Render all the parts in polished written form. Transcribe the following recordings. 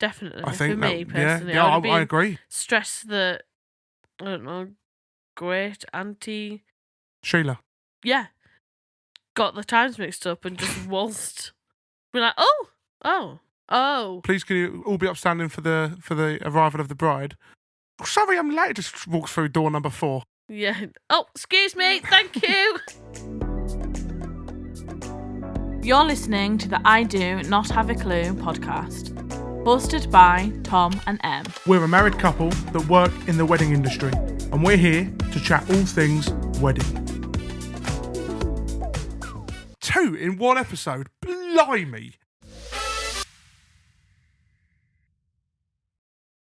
definitely. I think for me personally, yeah, I would have I been agree. stressed that, I don't know, great auntie, Sheila. got the times mixed up and just waltzed. Be like, oh. Please can you all be upstanding for the arrival of the bride? Sorry, I'm late. Just walks through door number 4. Yeah. Oh, excuse me. Thank you. You're listening to the I Do Not Have a Clue podcast, hosted by Tom and Em. We're a married couple that work in the wedding industry, and we're here to chat all things wedding. 2 in one episode. Blimey.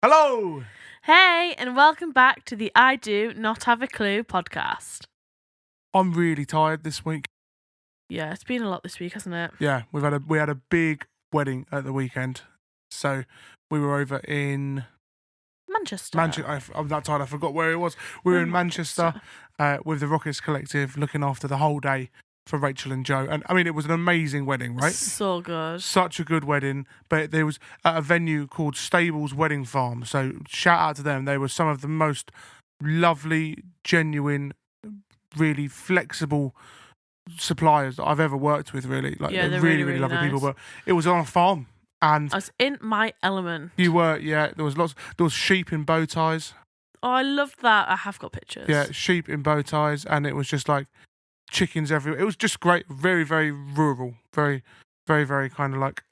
Hello. Hey, and welcome back to the I Do Not Have a Clue podcast. I'm really tired this week. Yeah, it's been a lot this week, hasn't it? Yeah, we had a big wedding at the weekend, so we were over in Manchester. I'm that tired. I forgot where it was. We were in Manchester with the Rockets Collective, looking after the whole day for Rachel and Joe. And I mean, it was an amazing wedding, right? So good. Such a good wedding. But there was at a venue called Stables Wedding Farm. So shout out to them. They were some of the most lovely, genuine, really flexible suppliers that I've ever worked with. Really, like Yeah, they're they're really, really lovely nice. people. But it was on a farm, and I was in my element. you were, yeah. There was sheep in bow ties. Oh, I loved that. I have got pictures. Yeah, sheep in bow ties, and it was just like chickens everywhere. It was just great, very, very rural, very, very, very kind of like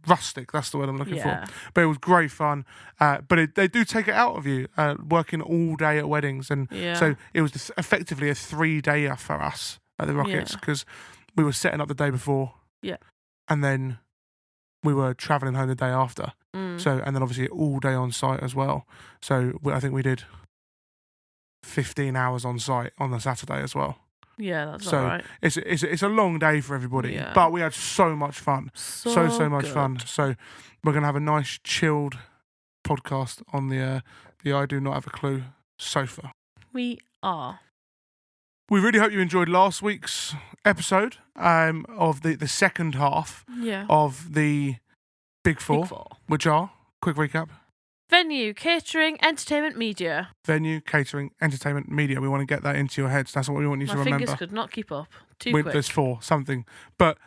rustic. That's the word I'm looking for. But it was great fun. But they do take it out of you, working all day at weddings, and so it was effectively a 3-dayer for us at the Rockets because we were setting up the day before, and then we were travelling home the day after. So, and then obviously all day on site as well. So I think we did 15 hours on site on the Saturday as well. Yeah, that's so all right. It's a long day for everybody, Yeah. but we had so much fun, so much good. fun. So we're gonna have a nice chilled podcast on the I Do Not Have a Clue sofa. We are. We really hope you enjoyed last week's episode of the second half of the Big Four, which are, quick recap: venue, catering, entertainment, media. Venue, catering, entertainment, media. We want to get that into your heads. That's what we want you to remember. My fingers could not keep up. Too quick. There's 4, something. But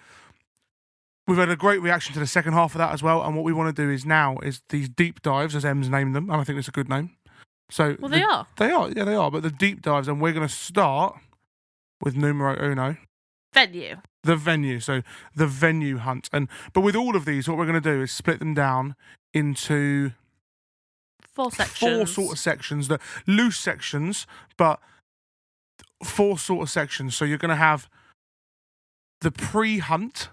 we've had a great reaction to the second half of that as well. And what we want to do is these deep dives, as Em's named them. And I think it's a good name. So they are. They are. Yeah, they are. But the deep dives, and we're going to start with numero uno. Venue. The venue. So the venue hunt. But with all of these, what we're going to do is split them down into 4 sections. 4 sort of sections, the loose sections, but 4 sort of sections. So you're going to have the pre-hunt.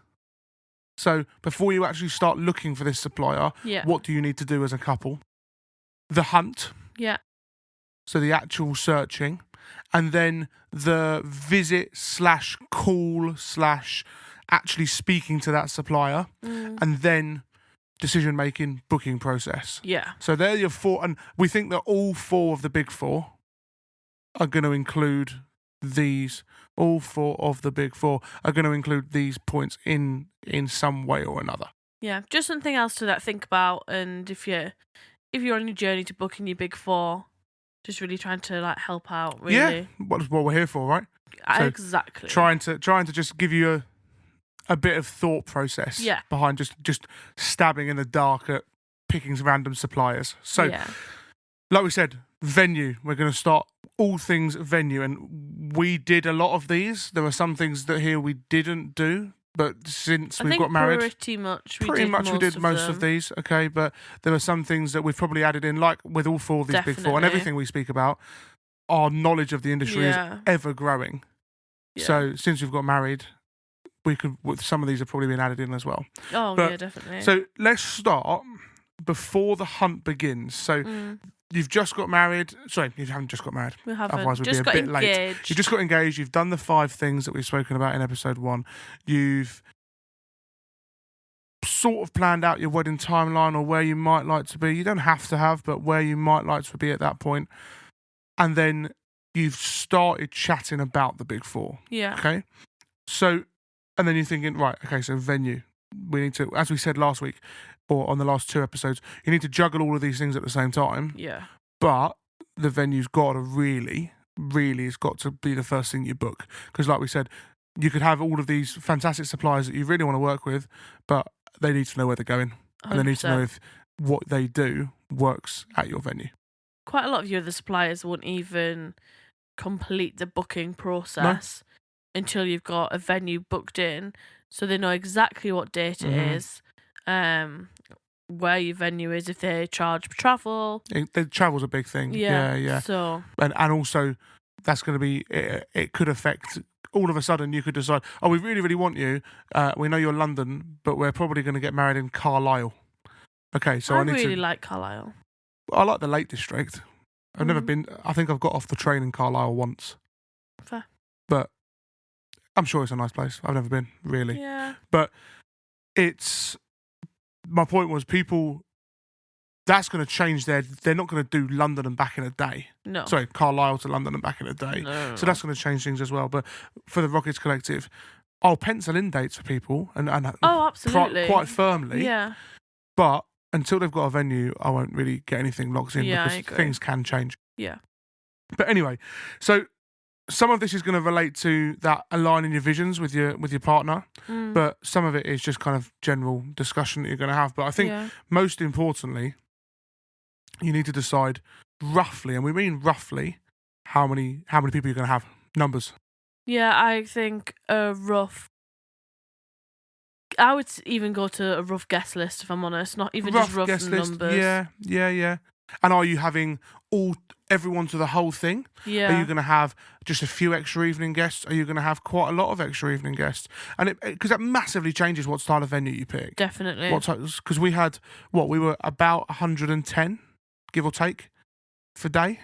So before you actually start looking for this supplier, what do you need to do as a couple? The hunt. Yeah. So the actual searching. And then the visit / call / actually speaking to that supplier. And then decision-making, booking process. Yeah. So they're your 4, and we think that all 4 of the Big Four are going to include these. All 4 of the Big Four are going to include these points in some way or another. Yeah. Just something else to think about, and if you're on your journey to booking your Big Four, just really trying to help out. Really. Yeah. What we're here for, right? So exactly. Trying to just give you a bit of thought process behind just stabbing in the dark at picking random suppliers. So, like we said, venue. We're going to start all things venue, and we did a lot of these. There were some things that here we didn't do, but since we've got married, pretty much we did most of these. Okay, but there were some things that we've probably added in, like with all 4 of these Big Four and everything we speak about. Our knowledge of the industry is ever growing. Yeah. So since we've got married, some of these have probably been added in as well. Oh, yeah, definitely. So let's start before the hunt begins. So you've just got married. Sorry, you haven't just got married. We haven't. Otherwise, we'd be a bit late. You've just got engaged. You've done the 5 things that we've spoken about in episode 1. You've sort of planned out your wedding timeline or where you might like to be. You don't have to have, but where you might like to be at that point. And then you've started chatting about the Big Four. Yeah. Okay. So, and then you're thinking, right, okay, so venue. We need to, as we said last week, or on the last 2 episodes. You need to juggle all of these things at the same time. Yeah. But the venue's got to really it's got to be the first thing you book. Because like we said, you could have all of these fantastic suppliers that you really want to work with, but they need to know where they're going. 100%. And they need to know if what they do works at your venue. Quite a lot of your other suppliers won't even complete the booking process until you've got a venue booked in, so they know exactly what date it is, where your venue is, if they charge for travel. The travel's a big thing. Yeah. So and also that's going to be it could affect. All of a sudden, you could decide, oh, we really, really want you. We know you're London, but we're probably going to get married in Carlisle. Okay, so I need really to. like Carlisle. I like the Lake District. I've never been. I think I've got off the train in Carlisle once. Fair. But I'm sure it's a nice place. I've never been, really. Yeah. But it's. My point was, people. That's going to change they're not going to do London and back in a day. No. Sorry, Carlisle to London and back in a day. No. So that's going to change things as well. But for the Rockets Collective, I'll pencil in dates for people and absolutely. quite firmly. Yeah. But until they've got a venue, I won't really get anything locked in Yeah, because things can change. Yeah. But anyway, so some of this is going to relate to that aligning your visions with your partner, but some of it is just kind of general discussion that you're going to have. But I think most importantly, you need to decide roughly, and we mean roughly, how many people you're going to have. Numbers. Yeah, I think a rough. I would even go to a rough guest list, if I'm honest. Not even just rough guest numbers. List. Yeah. And are you having everyone to the whole thing? Yeah. Are you going to have just a few extra evening guests? Are you going to have quite a lot of extra evening guests? And because that massively changes what style of venue you pick. Definitely. Because we had we were about 110, give or take, for day.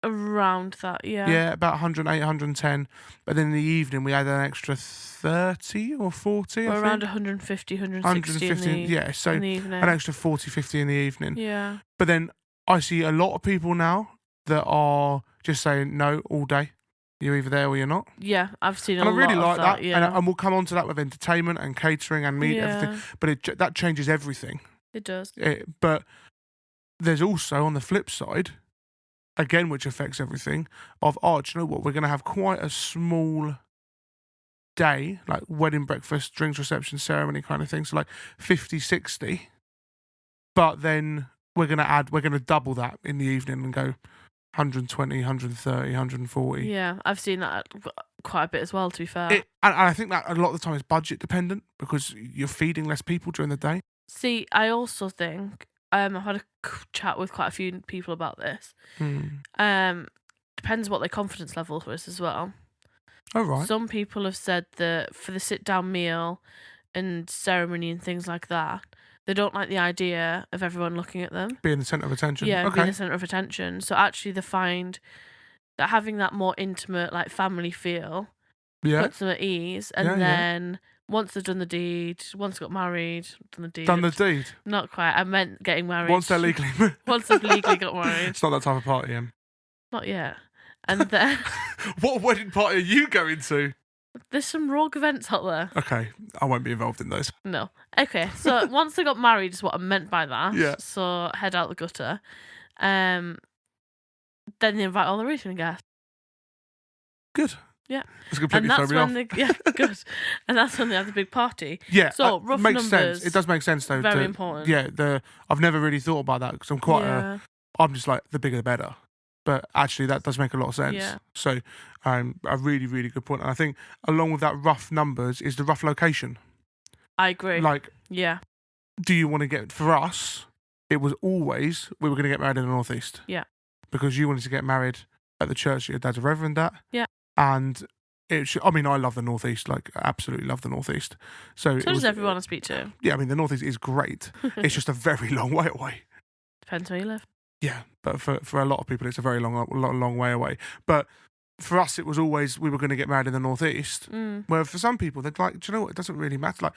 Around that, yeah. Yeah, about 108, 110. But then in the evening, we had an extra 30 or 40, or around 150, 160 in the evening. An extra 40, 50 in the evening. Yeah. But then I see a lot of people now that are just saying, no, all day. You're either there or you're not. Yeah, I've seen and a lot I really like that. Yeah. And we'll come on to that with entertainment and catering and meat, everything. But that changes everything. It does. But there's also, on the flip side, again, which affects everything, do you know what? We're going to have quite a small day, like wedding breakfast, drinks reception, ceremony kind of thing. So like 50, 60. But then we're going to double that in the evening and go 120, 130, 140. Yeah, I've seen that quite a bit as well, to be fair. And I think that a lot of the time is budget dependent because you're feeding less people during the day. See, I also think I've had a chat with quite a few people about this. Depends what their confidence level is as well. Oh, right. Some people have said that for the sit-down meal and ceremony and things like that, they don't like the idea of everyone looking at them. Being the centre of attention. Yeah, okay. Being the centre of attention. So actually they find that having that more intimate, like, family feel puts them at ease. And then once they've done the deed, once they got married, done the deed. Done the deed? Not quite. I meant getting married. Once they're legally... once they've legally got married. It's not that type of party, Em. Not yet. And then... What wedding party are you going to? There's some rogue events out there. Okay, I won't be involved in those. No. Okay, so once they got married is what I meant by that. Yeah. So head out the gutter. Then they invite all the evening guests. Good. Yeah. It's completely thrown me off. Yeah, good. And that's when they have the big party. Yeah. So rough makes numbers. Sense. It does make sense though. Very important. Yeah. I've never really thought about that because I'm quite I'm just like the bigger the better. But actually, that does make a lot of sense. Yeah. So, a really, really good point. And I think along with that rough numbers is the rough location. I agree. Like, yeah. Do you want to get, for us, it was always, we were going to get married in the Northeast. Yeah. Because you wanted to get married at the church that your dad's a reverend at. Yeah. And I love the Northeast, like, absolutely love the Northeast. So does everyone I speak to. Yeah, I mean, the Northeast is great. It's just a very long way away. Depends where you live. Yeah, but for a lot of people, it's a very long way away. But for us, it was always we were going to get married in the Northeast. Where for some people, they'd like, do you know what? It doesn't really matter. Like,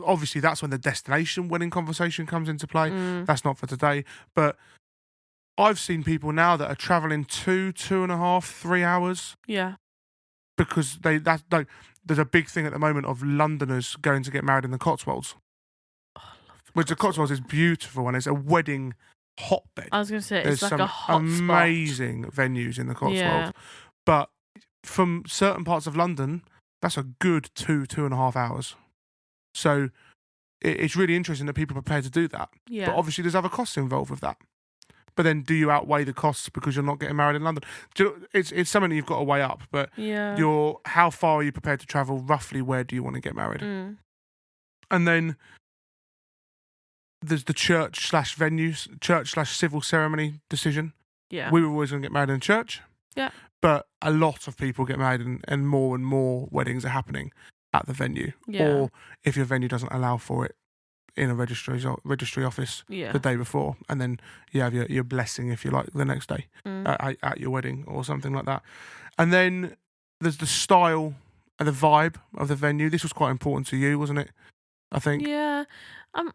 obviously, that's when the destination wedding conversation comes into play. That's not for today. But I've seen people now that are travelling 2.5, 3 hours. Yeah. Because there's a big thing at the moment of Londoners going to get married in the Cotswolds. Oh, I love the Which the Cotswolds is beautiful, and it's a wedding hotbed. I was going to say, There's it's like some a hot amazing venues in the Cotswolds. Yeah. But from certain parts of London, that's a good 2.5 hours. So it's really interesting that people are prepared to do that. Yeah. But obviously there's other costs involved with that. But then do you outweigh the costs because you're not getting married in London? It's something that you've got to weigh up. But how far are you prepared to travel? Roughly where do you want to get married? Mm. And then there's the church/civil ceremony decision. Yeah. We were always going to get married in church. Yeah. But a lot of people get married and more weddings are happening at the venue. Yeah. Or if your venue doesn't allow for it, in a registry office the day before. And then you have your blessing, if you like, the next day at your wedding or something like that. And then there's the style and the vibe of the venue. This was quite important to you, wasn't it? I think. Yeah. I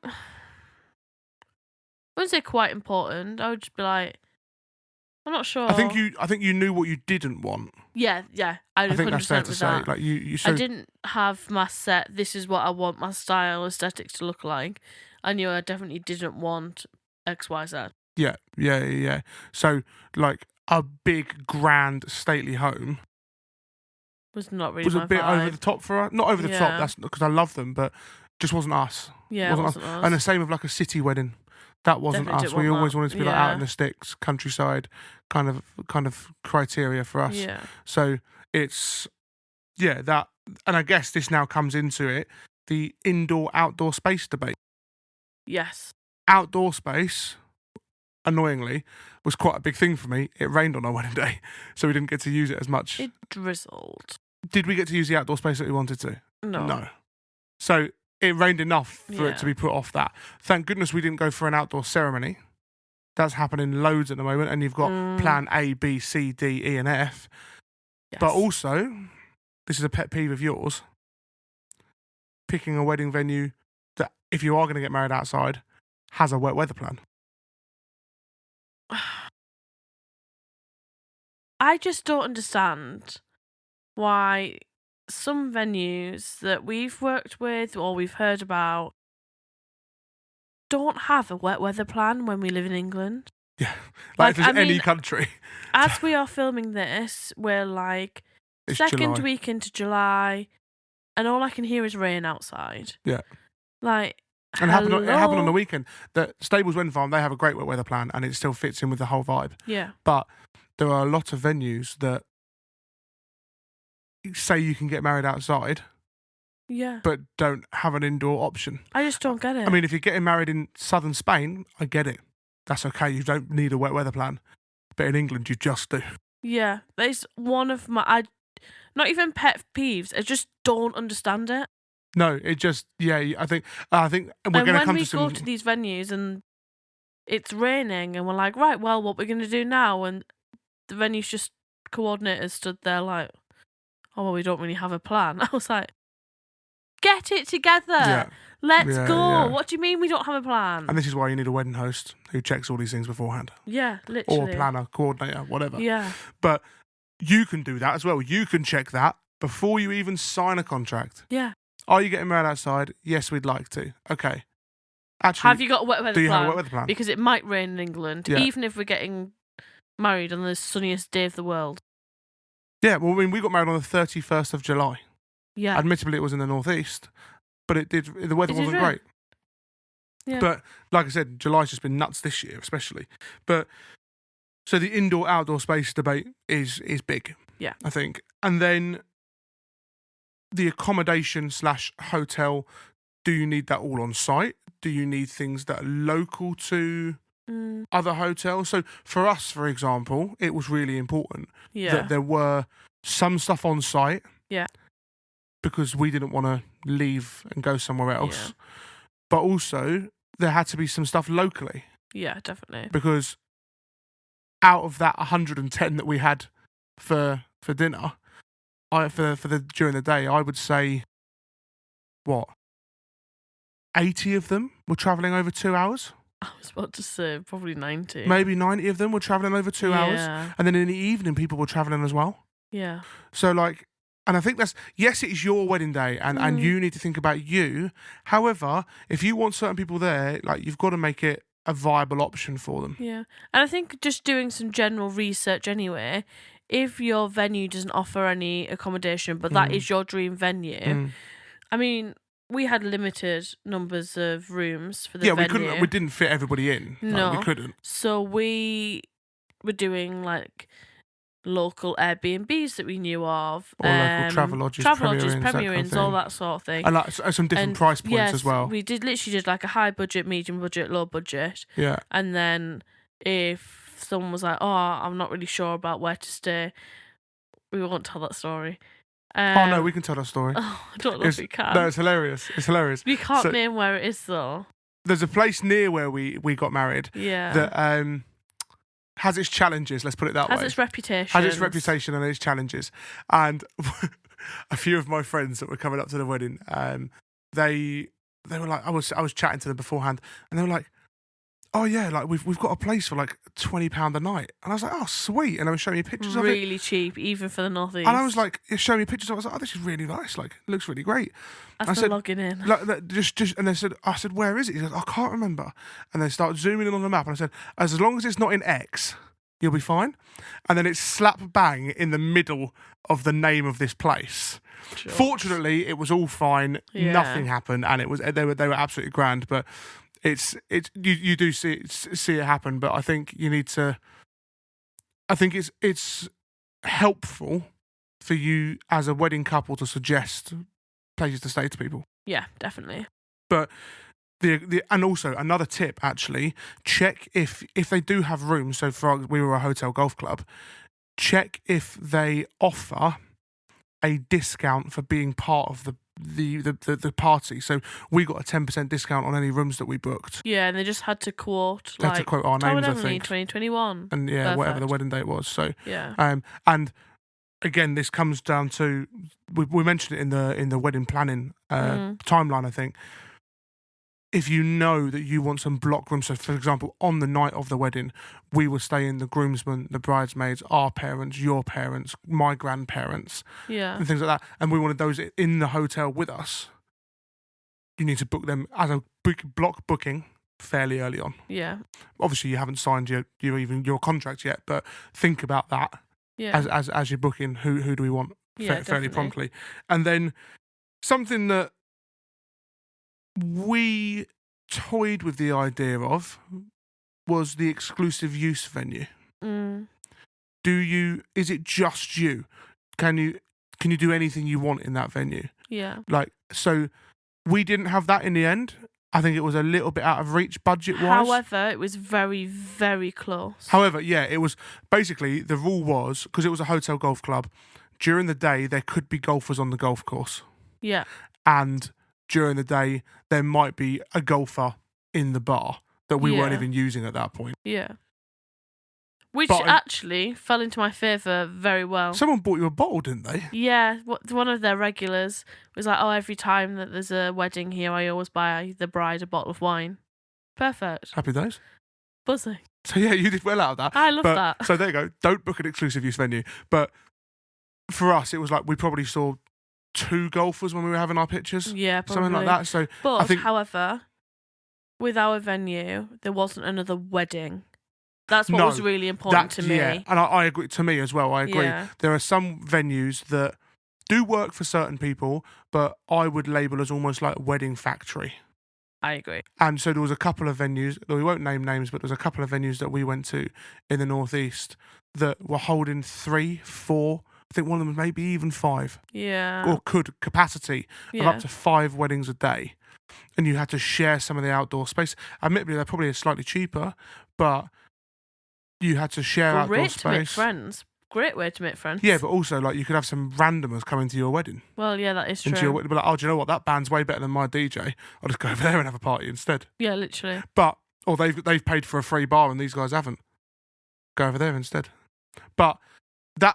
wouldn't say quite important. I would just be like, I'm not sure. I think you knew what you didn't want. Yeah. I think that's fair to say. That. Like I didn't have my set. This is what I want my style aesthetics to look like. I knew I definitely didn't want X, Y, Z. Yeah. So like a big, grand, stately home was not really was my a bit vibe. over the top for us. Not over the top. That's because I love them, but just wasn't us. Yeah, wasn't us. And the same with like a city wedding. That wasn't Definitely us. We always that. wanted to be like out in the sticks, countryside, kind of criteria for us. Yeah. So it's that, and I guess this now comes into it, the indoor-outdoor space debate. Yes. Outdoor space, annoyingly, was quite a big thing for me. It rained on our wedding day, so we didn't get to use it as much. It drizzled. Did we get to use the outdoor space that we wanted to? No. So it rained enough for it to be put off that. Thank goodness we didn't go for an outdoor ceremony. That's happening loads at the moment, and you've got plan A, B, C, D, E, and F. Yes. But also, this is a pet peeve of yours, picking a wedding venue that, if you are going to get married outside, has a wet weather plan. I just don't understand why some venues that we've worked with or we've heard about don't have a wet weather plan when we live in England. Yeah, like if it's any country. As we are filming this, we're like it's second July. week into July, and all I can hear is rain outside. Yeah. Like, and it happened on the weekend. The Stables Wind Farm, they have a great wet weather plan, and it still fits in with the whole vibe. Yeah. But there are a lot of venues that say you can get married outside, but don't have an indoor option. I just don't get it. I mean, if you're getting married in southern Spain, I get it. That's okay. You don't need a wet weather plan. But in England, you just do. Yeah, that's one of my... not even pet peeves. I just don't understand it. No, it just... Yeah, I think we're going to come to some... when we go to these venues and it's raining and we're like, right, well, what we're going to do now? And the venue's just coordinators stood there like, oh, well, we don't really have a plan. I was like, get it together. Yeah. Let's go. Yeah. What do you mean we don't have a plan? And this is why you need a wedding host who checks all these things beforehand. Yeah, literally. Or planner, coordinator, whatever. Yeah. But you can do that as well. You can check that before you even sign a contract. Yeah. Are you getting married outside? Yes, we'd like to. Okay. Actually, have you got a wet weather plan? Do you have a wet weather plan? Because it might rain in England, even if we're getting married on the sunniest day of the world. Yeah, well, I mean, we got married on the 31st of July. Yeah. Admittedly, it was in the northeast, but the weather wasn't great. Yeah. But like I said, July's just been nuts this year, especially. But so the indoor-outdoor space debate is big. Yeah. I think. And then the accommodation/hotel, do you need that all on site? Do you need things that are local to other hotels? So for us, for example, it was really important that there were some stuff on site. Yeah. Because we didn't want to leave and go somewhere else. Yeah. But also, there had to be some stuff locally. Yeah, definitely. Because out of that 110 that we had for dinner, during the day, I would say, 80 of them were travelling over 2 hours? I was about to say, probably 90. Maybe 90 of them were travelling over 2 hours. Yeah. And then in the evening, people were travelling as well. Yeah. So, And I think yes, it is your wedding day, and you need to think about you. However, if you want certain people there, like, you've got to make it a viable option for them. Yeah. And I think just doing some general research anyway, if your venue doesn't offer any accommodation, but that is your dream venue, I mean, we had limited numbers of rooms for the venue. We didn't fit everybody in. No. We couldn't. So we were doing like local Airbnbs that we knew of, or local Travelodges, Premier Inns, all that sort of thing, and like some different price points as well. We literally did like a high budget, medium budget, low budget. Yeah. And then if someone was like, "Oh, I'm not really sure about where to stay," we won't tell that story. Oh no, we can tell that story. Oh, I don't know if we can. No, it's hilarious. It's hilarious. We can't name where it is though. There's a place near where we got married. Yeah. That has its challenges, let's put it that way. Has its reputation. Has its reputation and its challenges. And a few of my friends that were coming up to the wedding, they were like, I was chatting to them beforehand, and they were like, "Oh yeah, like we've got a place for like £20 a night." And I was like, "Oh sweet," and they were showing me pictures of it. Really cheap, even for the northeast. And I was like, showing me pictures. I was like, "Oh, this is really nice. Like, it looks really great." I said, logging in. Like, just, and I said, "Where is it?" He said, "I can't remember." And they started zooming in on the map, and I said, "As long as it's not in X, you'll be fine." And then it's slap bang in the middle of the name of this place. Sure. Fortunately, it was all fine. Yeah. Nothing happened, and they were absolutely grand. But you do see it happen. But I think you need to. I think it's helpful for you as a wedding couple to suggest places to stay to people. Yeah, definitely. But and also another tip, actually, check if they do have rooms. So we were a hotel golf club. Check if they offer a discount for being part of the party. So we got a 10% discount on any rooms that we booked. Yeah, and they just had to quote our names, I think. 2021. And yeah, perfect. Whatever the wedding date was. So yeah. And again, this comes down to we mentioned it in the wedding planning timeline, I think. If you know that you want some block rooms, so for example, on the night of the wedding, we will stay in the groomsmen, the bridesmaids, our parents, your parents, my grandparents, and things like that, and we wanted those in the hotel with us. You need to book them as a block booking fairly early on. Yeah. Obviously, you haven't signed your contract yet, but think about that. Yeah. As you're booking, who do we want fairly promptly, and then something that we toyed with the idea of was the exclusive use venue. Is it just you? Can you do anything you want in that venue? Yeah. Like, so we didn't have that in the end. I think it was a little bit out of reach budget-wise. However, it was very, very close. However, yeah, it was basically, the rule was, because it was a hotel golf club, during the day there could be golfers on the golf course. Yeah. And during the day, there might be a golfer in the bar that we weren't even using at that point. Yeah. Which actually fell into my favour very well. Someone bought you a bottle, didn't they? Yeah. One of their regulars was like, "Oh, every time that there's a wedding here, I always buy the bride a bottle of wine." Perfect. Happy days. Buzzing. So yeah, you did well out of that. I love that. So there you go. Don't book an exclusive use venue. But for us, it was like we probably saw 2 golfers when we were having our pictures. Yeah, probably. Something like that. So but, however, with our venue, there wasn't another wedding. That's what was really important to me. Yeah, and I agree. To me as well, I agree. Yeah. There are some venues that do work for certain people, but I would label as almost like a wedding factory. I agree. And so there was a couple of venues, we won't name names, but there was a couple of venues that we went to in the northeast that were holding 3, 4, I think one of them was maybe even 5. Yeah. Or capacity of up to 5 weddings a day. And you had to share some of the outdoor space. Admittedly, they're probably slightly cheaper, but you had to share outdoor space. Great to make friends. Great way to make friends. Yeah, but also, like, you could have some randomers coming to your wedding. Well, yeah, that is true. Into your wedding, but like, oh, do you know what? That band's way better than my DJ. I'll just go over there and have a party instead. Yeah, literally. Or they've paid for a free bar and these guys haven't. Go over there instead. But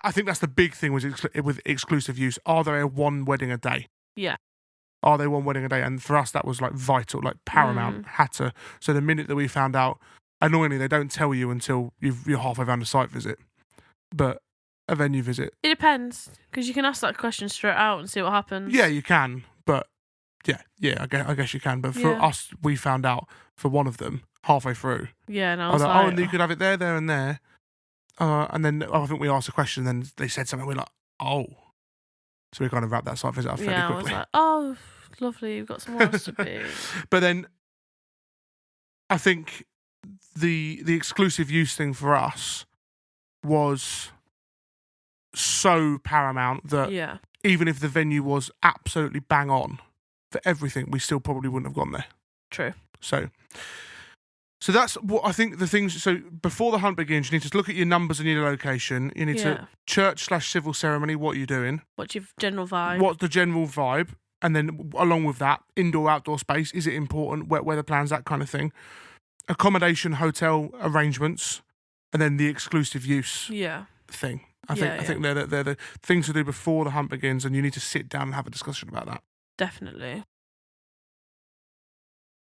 I think that's the big thing with exclusive use. Are there one wedding a day? Yeah. Are they one wedding a day? And for us, that was like vital, like paramount. Had to. So the minute that we found out, annoyingly, they don't tell you until you're halfway around a site visit. But a venue visit? It depends, because you can ask that question straight out and see what happens. Yeah, you can, but yeah, I guess you can. But for us, we found out for one of them halfway through. Yeah, and I was was like, oh, and you could have it there, and there. And then I think we asked a question, and then they said something. We're like, oh. So we kind of wrapped that site visit up fairly quickly. I was like, oh, lovely, you've got somewhere else to be. But then I think the exclusive use thing for us was so paramount that even if the venue was absolutely bang on for everything, we still probably wouldn't have gone there. True. So that's what I think the things. So before the hunt begins, you need to look at your numbers and your location. You need to church/civil ceremony. What are you doing? What's your general vibe? What's the general vibe? And then along with that, indoor/outdoor space. Is it important? Weather plans, that kind of thing. Accommodation, hotel arrangements, and then the exclusive use thing. I think they're the things to do before the hunt begins, and you need to sit down and have a discussion about that. Definitely.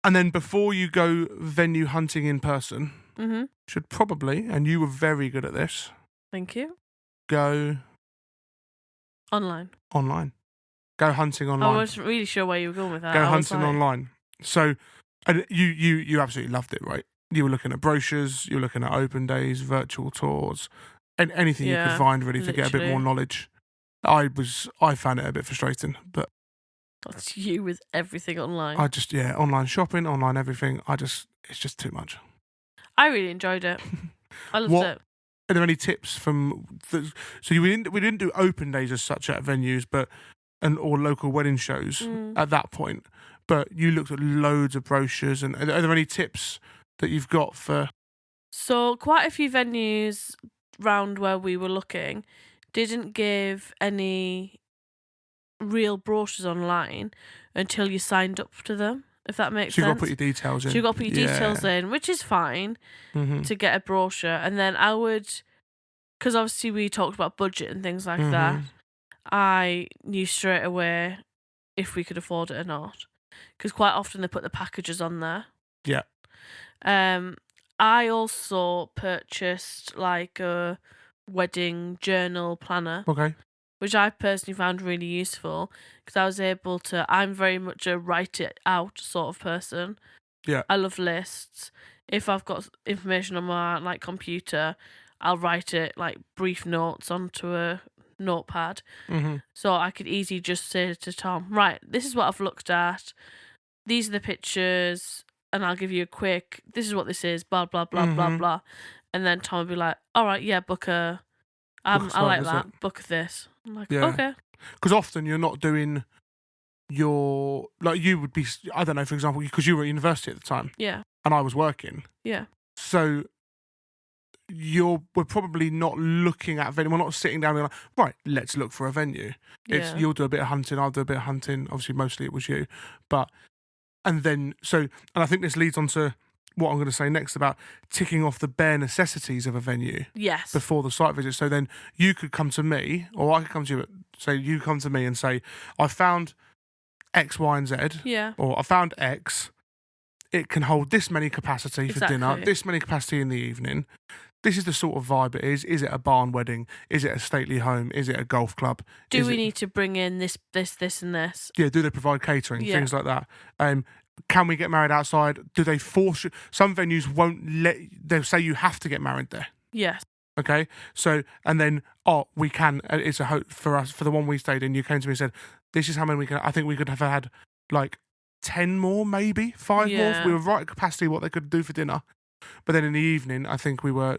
And then before you go venue hunting in person, should probably, and you were very good at this. Thank you. Go online. Go hunting online. I wasn't really sure where you were going with that. Go hunting online. So, and you absolutely loved it, right? You were looking at brochures, you were looking at open days, virtual tours, and anything you could find really to get a bit more knowledge. I found it a bit frustrating, but that's you with everything online. Online shopping, online everything. It's just too much. I really enjoyed it. I loved it. Are there any tips from? So we didn't do open days as such at venues, or local wedding shows at that point. But you looked at loads of brochures, and are there any tips that you've got for? So quite a few venues round where we were looking didn't give any real brochures online until you signed up to them, if that makes sense. So you've got to put your details in. So you've got to put your details in, which is fine to get a brochure. And then I would, because obviously we talked about budget and things like that, I knew straight away if we could afford it or not. Because quite often they put the packages on there. Yeah. I also purchased like a wedding journal planner. Okay. Which I personally found really useful because I was able to. I'm very much a write it out sort of person. Yeah. I love lists. If I've got information on my computer, I'll write it like brief notes onto a notepad. So I could easily just say to Tom, right, this is what I've looked at. These are the pictures, and I'll give you a quick. This is what this is. Blah blah blah blah blah, and then Tom would be like, all right, yeah, book a. I like that. Book this. I'm like, okay. Because often you're not doing you would be, I don't know, for example, because you were at university at the time. Yeah. And I was working. Yeah. So we're probably not looking at venue. We're not sitting down and like, right, let's look for a venue. It's you'll do a bit of hunting, I'll do a bit of hunting. Obviously, mostly it was you. And I think this leads on to what I'm going to say next about ticking off the bare necessities of a venue. Yes. Before the site visit. So then you could come to me, or I could come to you, say you come to me and say, I found X, Y, and Z. Yeah. Or I found X. It can hold this many capacity for dinner, this many capacity in the evening. This is the sort of vibe it is. Is it a barn wedding? Is it a stately home? Is it a golf club? Do we need to bring in this, and this? Yeah, do they provide catering? Things like that. Can we get married outside? Do they force you? Some venues won't they'll say you have to get married there. Yes. Okay. So, and then, we can, it's a hope for us, for the one we stayed in, you came to me and said, this is how many we can, I think we could have had like 10 more, maybe 5 more. We were right at capacity what they could do for dinner. But then in the evening, I think we were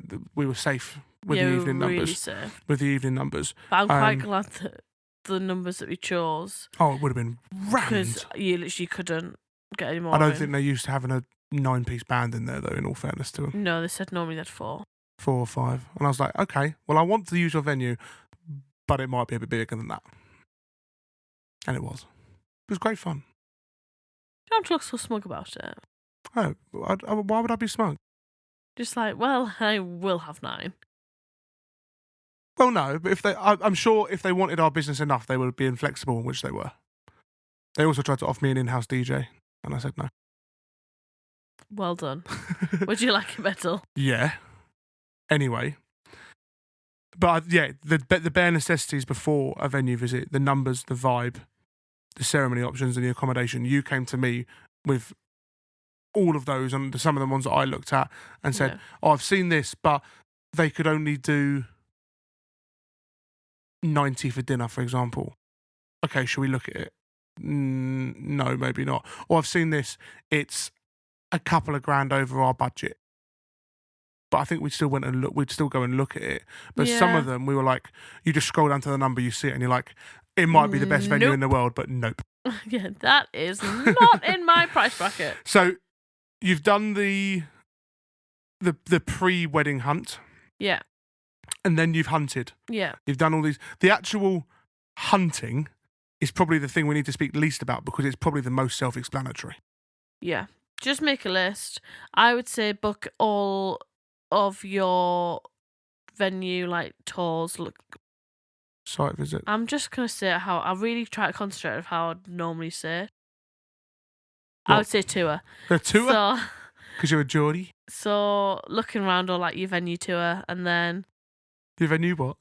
safe with the evening numbers. Really safe. With the evening numbers. But I'm quite glad that the numbers that we chose. Oh, it would have been rammed. Because you literally couldn't get any more. I don't think they're used to having a 9-piece band in there, though, in all fairness to them. No, they said normally they had 4. 4 or 5. And I was like, okay, well, I want to use your venue, but it might be a bit bigger than that. And it was. It was great fun. You don't look so smug about it. Oh, why would I be smug? Just like, well, I will have 9. Well, no, but I'm sure if they wanted our business enough, they would be inflexible, in which they were. They also tried to offer me an in-house DJ, and I said no. Well done. Would you like a medal? Yeah. Anyway, But the bare necessities before a venue visit, the numbers, the vibe, the ceremony options, and the accommodation. You came to me with all of those, and some of the ones that I looked at and said, "Oh, I've seen this, but they could only do 90 for dinner, for example. Okay, should we look at it? No, maybe not. Or I've seen this, it's a couple of grand over our budget. But I think we'd still go and look at it. But some of them, we were like, you just scroll down to the number, you see it, and you're like, it might be the best venue in the world, but nope. Yeah, that is not in my price bracket. So you've done the pre-wedding hunt. Yeah. And then you've hunted. Yeah. You've done all these. The actual hunting is probably the thing we need to speak least about because it's probably the most self-explanatory. Yeah. Just make a list. I would say book all of your venue, like tours. Site visit. I'm just going to say how I really try to concentrate on how I'd normally say. What? I would say tour. A tour? So, because you're a Geordie? So looking around all like your venue tour and then... Your venue what?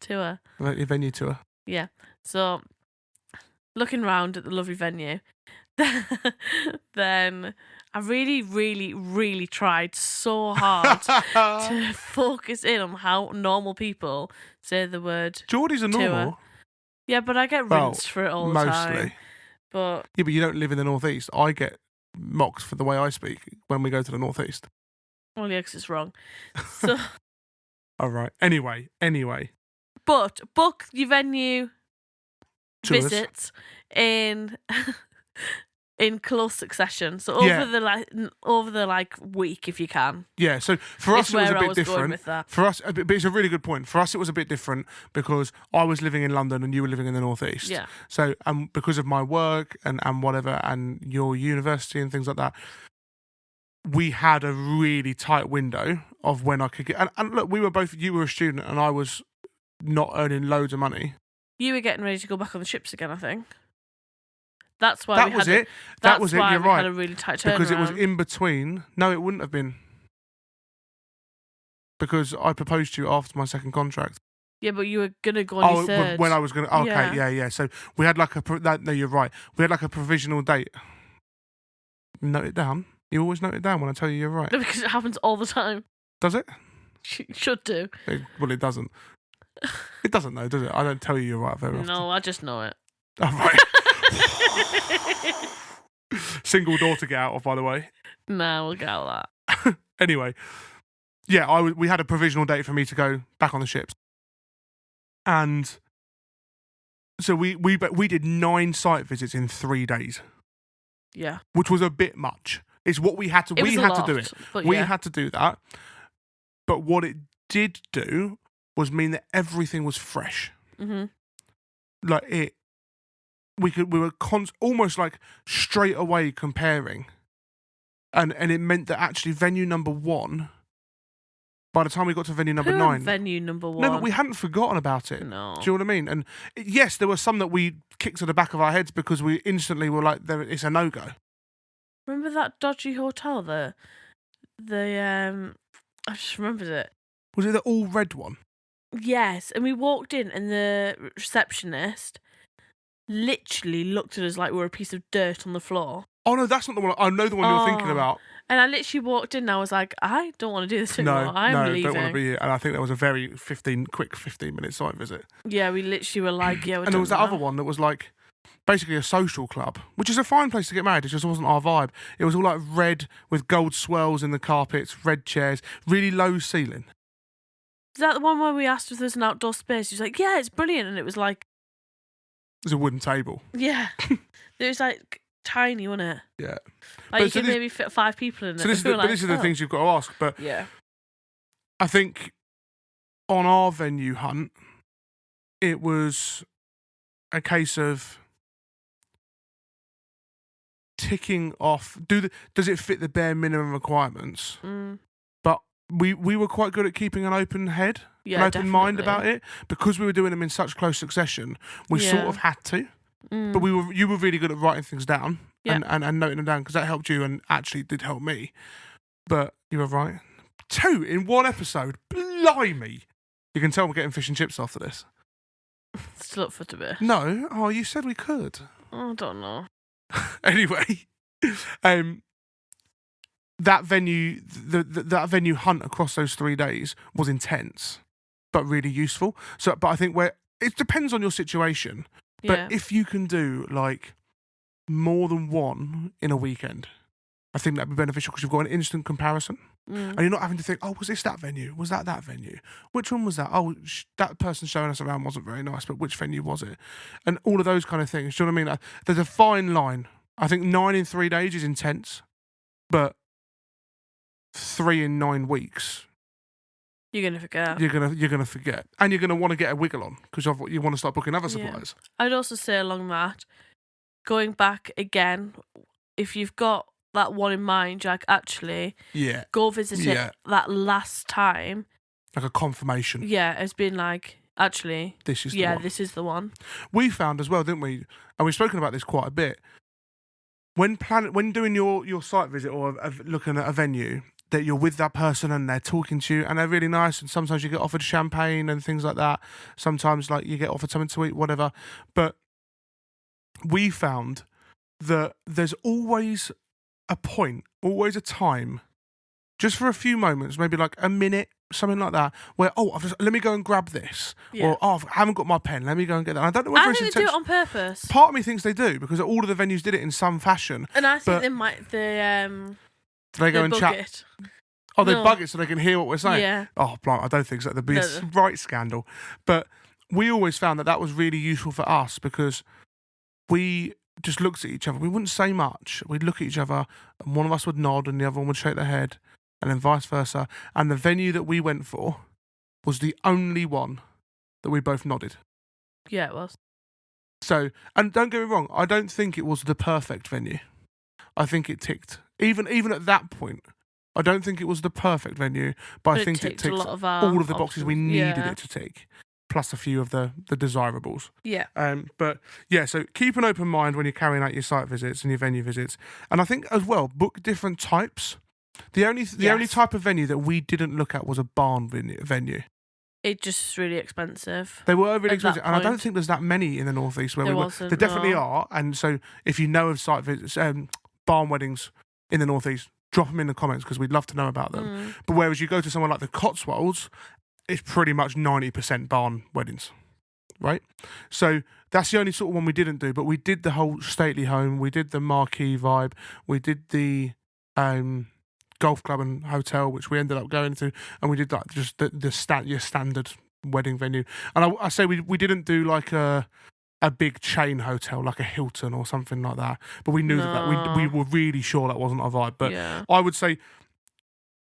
Tour. Your venue tour. Yeah. So looking around at the lovely venue, then I really, really, really tried so hard to focus in on how normal people say the word Geordies are normal. Tour. Yeah, but I get rinsed for it all the time. Mostly. But yeah, but you don't live in the northeast. I get mocked for the way I speak when we go to the northeast. Well, yeah, because it's wrong. So. All right. Anyway. But book your venue Tours. visits in close succession. So over the week if you can. Yeah. So for us it was a bit different. With that. For us, but it's a really good point. For us it was a bit different because I was living in London and you were living in the northeast. Yeah. So because of my work and whatever and your university and things like that, we had a really tight window of when I could get... And look, you were a student and I was not earning loads of money. You were getting ready to go back on the ships again, I think. That's why that was it. That was it, you're right. Had a really tight turnaround. Because it was in between... No, it wouldn't have been. Because I proposed to you after my second contract. Yeah, but you were going to go on your third. When I was going to... Okay, yeah. So we had like no, you're right. We had like a provisional date. Note it down. You always note it down when I tell you you're right. No, because it happens all the time. Does it? Should do. It doesn't. It doesn't though, does it? I don't tell you you're right very often. No, I just know it. Oh, right. Single door to get out of, by the way. No, we'll get out of that. Anyway, yeah, we had a provisional date for me to go back on the ships. And so we did 9 site visits in 3 days. Yeah. Which was a bit much. It's what we had to. We had to do it. We had to do that. But what it did do was mean that everything was fresh. Mm-hmm. Like it, we were almost like straight away comparing, and it meant that actually venue number 1. By the time we got to venue number 9, venue number 1. No, but we hadn't forgotten about it. No. Do you know what I mean? And yes, there were some that we kicked to the back of our heads because we instantly were like, it's a no-go. Remember that dodgy hotel? I just remembered it. Was it the all red one? Yes, and we walked in, and the receptionist literally looked at us like we were a piece of dirt on the floor. Oh no, that's not the one. I know the one you're thinking about. And I literally walked in and I was like, I don't want to do this anymore. I'm leaving. Don't want to be here. And I think that was a very quick 15-minute site visit. Yeah, we literally were like, yeah, we're And there was that other one that was like basically a social club, which is a fine place to get married. It just wasn't our vibe. It was all like red with gold swirls in the carpets, red chairs, really low ceiling. Is that the one where we asked if there's an outdoor space? He was like, yeah, it's brilliant. And it was like... It was a wooden table. Yeah. It was like... tiny, wasn't it? Yeah. Like you could maybe fit 5 people in it. So this is the things you've got to ask. But yeah, I think on our venue hunt, it was a case of ticking off. Does it fit the bare minimum requirements? But we were quite good at keeping an open head, an open mind about it, because we were doing them in such close succession. We sort of had to. But you were really good at writing things down and noting them down because that helped you and actually did help me. But you were right. 2 in 1 episode. Blimey. You can tell we're getting fish and chips after this. Still up for debate. No. Oh, you said we could. I don't know. Anyway, that venue, that venue hunt across those 3 days was intense, but really useful. So, but I think it depends on your situation. Yeah. But if you can do like more than one in a weekend, I think that'd be beneficial because you've got an instant comparison. And you're not having to think, oh, was this that venue? Was that venue? Which one was that? Oh, that person showing us around wasn't very nice, but which venue was it? And all of those kind of things. Do you know what I mean? There's a fine line. I think 9 in 3 days is intense, but 3 in 9 weeks, you're gonna forget. You're gonna forget, and you're gonna want to get a wiggle on because you want to start booking other suppliers. Yeah. I'd also say along that, going back again, if you've got that one in mind, Jack, actually, go visit it that last time, like a confirmation. Yeah, it's been like, actually, this is this is the one. We found as well, didn't we? And we've spoken about this quite a bit. When doing your site visit or looking at a venue, that you're with that person and they're talking to you and they're really nice, and sometimes you get offered champagne and things like that. Sometimes like you get offered something to eat, whatever. But we found that there's always a point, always a time, just for a few moments, maybe like a minute, something like that, where let me go and grab this, or I haven't got my pen, let me go and get that. And I don't know whether I think they do it on purpose. Part of me thinks they do because all of the venues did it in some fashion. And I think they might. Do they go and chat? It. Oh, they bug it so they can hear what we're saying. Yeah. Oh, blimey, I don't think so. There'd be a right scandal. But we always found that was really useful for us because we just looked at each other. We wouldn't say much. We'd look at each other, and one of us would nod, and the other one would shake their head, and then vice versa. And the venue that we went for was the only one that we both nodded. Yeah, it was. So, and don't get me wrong, I don't think it was the perfect venue. I think it ticked. Even at that point, I don't think it was the perfect venue, but I think it ticked all of the boxes we needed it to tick, plus a few of the desirables. Yeah. But yeah, so keep an open mind when you're carrying out your site visits and your venue visits. And I think as well, book different types. The only type of venue that we didn't look at was a barn venue. It's just really expensive. They were really expensive, and I don't think there's that many in the northeast where we were. There definitely are, and so if you know of site visits, barn weddings in the northeast, drop them in the comments because we'd love to know about them. But whereas you go to somewhere like the Cotswolds, it's pretty much 90% barn weddings, right? So that's the only sort of one we didn't do, but we did the whole stately home, we did the marquee vibe, we did the golf club and hotel, which we ended up going to, and we did like just your standard wedding venue. And I say we didn't do like a big chain hotel like a Hilton or something like that, but we knew that we were really sure that wasn't our vibe. But I would say,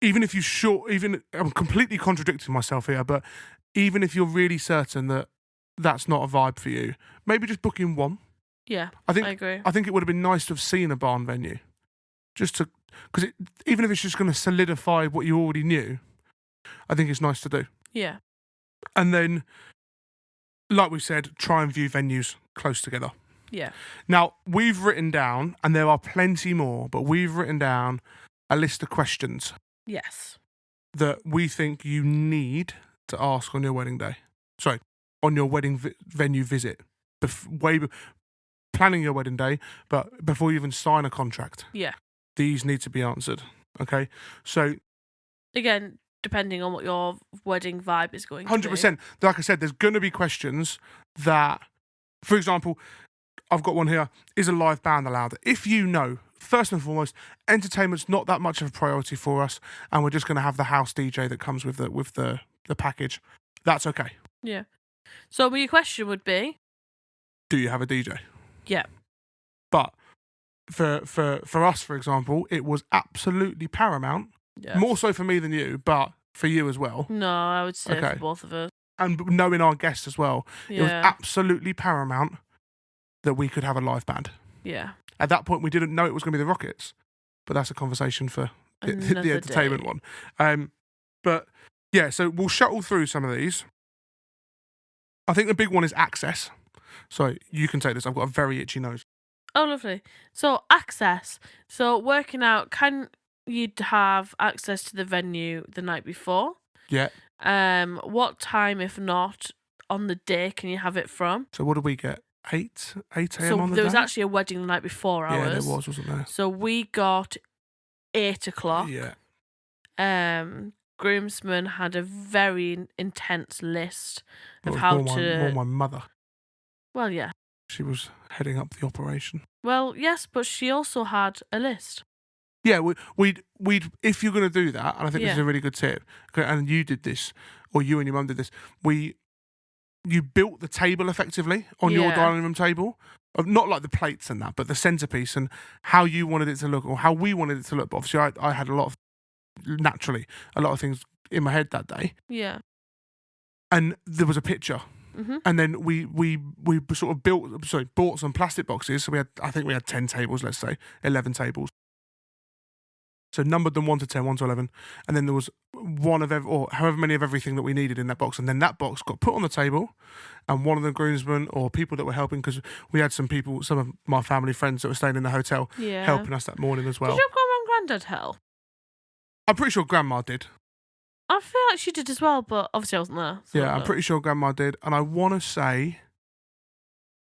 I'm completely contradicting myself here, but even if you're really certain that that's not a vibe for you, maybe just book in one. Yeah, I agree. I think it would have been nice to have seen a barn venue, just to, because even if it's just going to solidify what you already knew, I think it's nice to do. Yeah. And then, like we said, try and view venues close together. Yeah. Now, we've written down, and there are plenty more, but we've written down a list of questions. Yes. That we think you need to ask on your wedding day. Sorry, on your wedding venue visit. Planning your wedding day, but before you even sign a contract. Yeah. These need to be answered. Okay? So, again, depending on what your wedding vibe is going to be. 100%. Like I said, there's going to be questions that, for example, I've got one here. Is a live band allowed? If you know, first and foremost, entertainment's not that much of a priority for us, and we're just going to have the house DJ that comes with the package. That's okay. Yeah. So your question would be, do you have a DJ? Yeah. But for us, for example, it was absolutely paramount. Yes. More so for me than you, but for you as well. No, I would say for both of us. And knowing our guests as well, it was absolutely paramount that we could have a live band. Yeah. At that point, we didn't know it was going to be the Rockets, but that's a conversation for the entertainment one. But yeah, so we'll shuttle through some of these. I think the big one is access. So you can take this. I've got a very itchy nose. Oh, lovely. So access. So working out, can you have access to the venue the night before? Yeah. What time, if not on the day, can you have it from? So what did we get? 8 a.m. So on the there was day? actually a wedding the night before ours. Yeah, there was, wasn't there? So we got 8 o'clock. Yeah. Groomsmen had a very intense list of It was how more my mother. Well, yeah. She was heading up the operation. Well, yes, but she also had a list. Yeah, we'd if you're going to do that, and I think this is Yeah. a really good tip, and you did this, or you and your mum did this, you built the table effectively on your Yeah. dining room table. Not like the plates and that, but the centerpiece and how you wanted it to look, or how we wanted it to look. But obviously, I had a lot of things in my head that day. Yeah. And there was a picture. Mm-hmm. And then we sort of bought some plastic boxes. So I think we had 10 tables, let's say 11 tables. So numbered them 1 to 10, 1 to 11, and then there was one of or however many of everything that we needed in that box, and then that box got put on the table, and one of the groomsmen or people that were helping, because we had some of my family friends that were staying in the hotel helping us that morning as well. Did your grandma and granddad help? I'm pretty sure Grandma did. I feel like she did as well, but obviously I wasn't there. So Yeah, I'm pretty sure Grandma did, and I want to say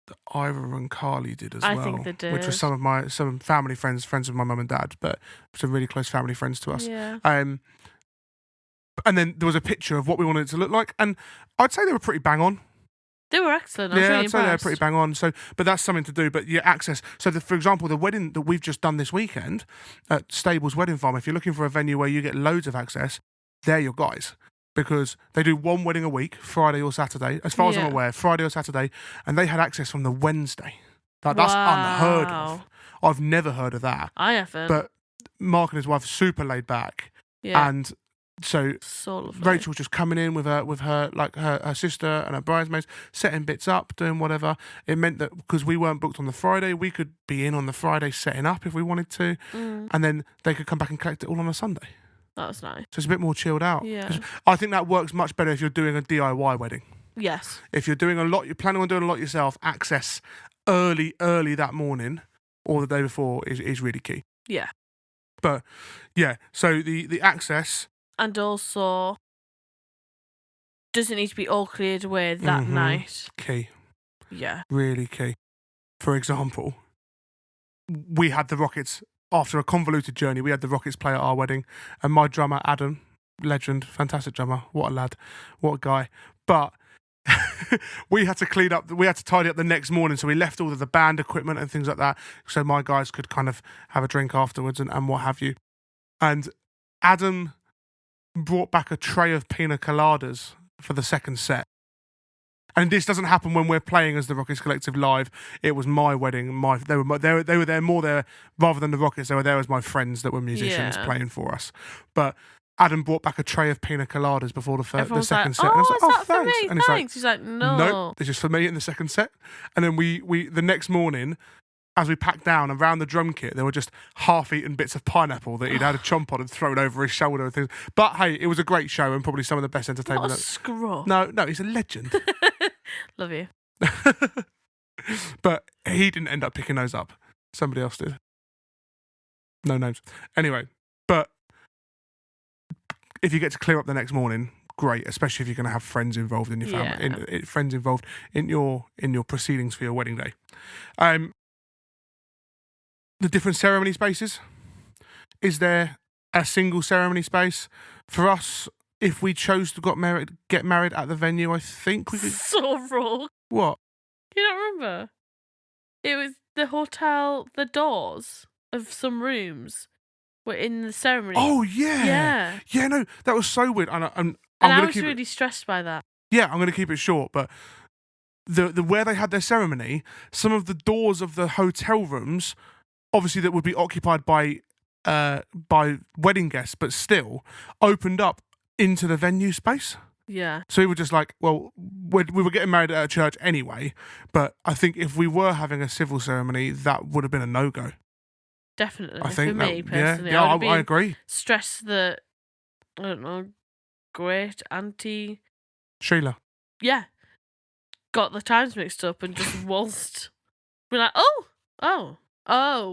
that Ira and Carly did as well. I think they did. Which was some family friends of my mum and dad, but some really close family friends to us. Yeah. And then there was a picture of what we wanted it to look like, and I'd say they were pretty bang on. They were excellent. I was really I'd say they were impressed. pretty bang on. So, but that's something to do. But your access. So, for example, the wedding that we've just done this weekend at Stables Wedding Farm. If you're looking for a venue where you get loads of access, they're your guys, because they do one wedding a week, Friday or Saturday. As far as I'm aware, Friday or Saturday, and they had access from the Wednesday. That's unheard of. I've never heard of that. I haven't. But Mark and his wife are super laid back, and so Rachel just coming in with her like her sister and her bridesmaids, setting bits up, doing whatever. It meant that because we weren't booked on the Friday, we could be in on the Friday setting up if we wanted to, and then they could come back and collect it all on a Sunday. That was nice. So it's a bit more chilled out. Yeah. I think that works much better if you're doing a DIY wedding. Yes. If you're doing you're planning on doing a lot yourself, access early that morning or the day before is really key. Yeah. But yeah, so the access. And also, does it need to be all cleared away that night? Key. Yeah. Really key. For example, we had the Rockets, after a convoluted journey, we had the Rockets play at our wedding, and my drummer, Adam, legend, fantastic drummer, what a lad, what a guy. But we had to tidy up the next morning, so we left all of the band equipment and things like that, so my guys could kind of have a drink afterwards and what have you. And Adam brought back a tray of pina coladas for the second set. And this doesn't happen when we're playing as the Rockets Collective live. It was my wedding. They were there more there rather than the Rockets. They were there as my friends that were musicians playing for us. But Adam brought back a tray of pina coladas before the second set. And I was like, oh, thanks. Me? And he's like, no. Nope, it's just for me in the second set. And then we the next morning, as we packed down around the drum kit, there were just half-eaten bits of pineapple that he'd had a chomp on and thrown over his shoulder and things. But hey, it was a great show and probably some of the best entertainment. What a screw. No, he's a legend. Love you. But he didn't end up picking those up. Somebody else did. No names. Anyway, but if you get to clear up the next morning, great, especially if you're going to have friends involved in your family, friends involved in your proceedings for your wedding day. The different ceremony spaces. Is there a single ceremony space? For us, if we chose to get married at the venue, I think we could. So wrong. What? You don't remember? It was the hotel, the doors of some rooms were in the ceremony. Oh, yeah. Yeah. Yeah, no, that was so weird. And I was really stressed by that. Yeah, I'm going to keep it short, but the where they had their ceremony, some of the doors of the hotel rooms, obviously that would be occupied by wedding guests, but still opened up into the venue space. Yeah. So we were just like, well, we were getting married at a church anyway, but I think if we were having a civil ceremony, that would have been a no-go. Definitely. I think for me, personally. Yeah, I agree. Stressed that, I don't know, great auntie Sheila. Yeah. Got the times mixed up and just waltzed. We're like, oh.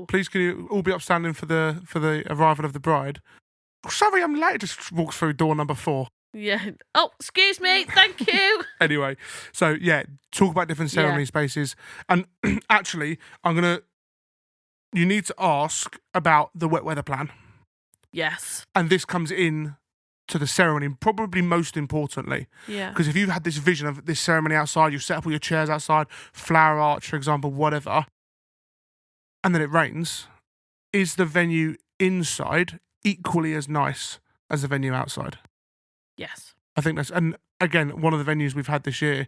Please, can you all be upstanding for the arrival of the bride? Oh, sorry, I'm late. Just walks through door number 4. Yeah. Oh, excuse me. Thank you. Anyway, so yeah, talk about different ceremony spaces. And actually, you need to ask about the wet weather plan. Yes. And this comes in to the ceremony, probably most importantly. Yeah. Because if you've had this vision of this ceremony outside, you've set up all your chairs outside, flower arch, for example, whatever, and then it rains, is the venue inside equally as nice as the venue outside? Yes. I think that's, and again, one of the venues we've had this year,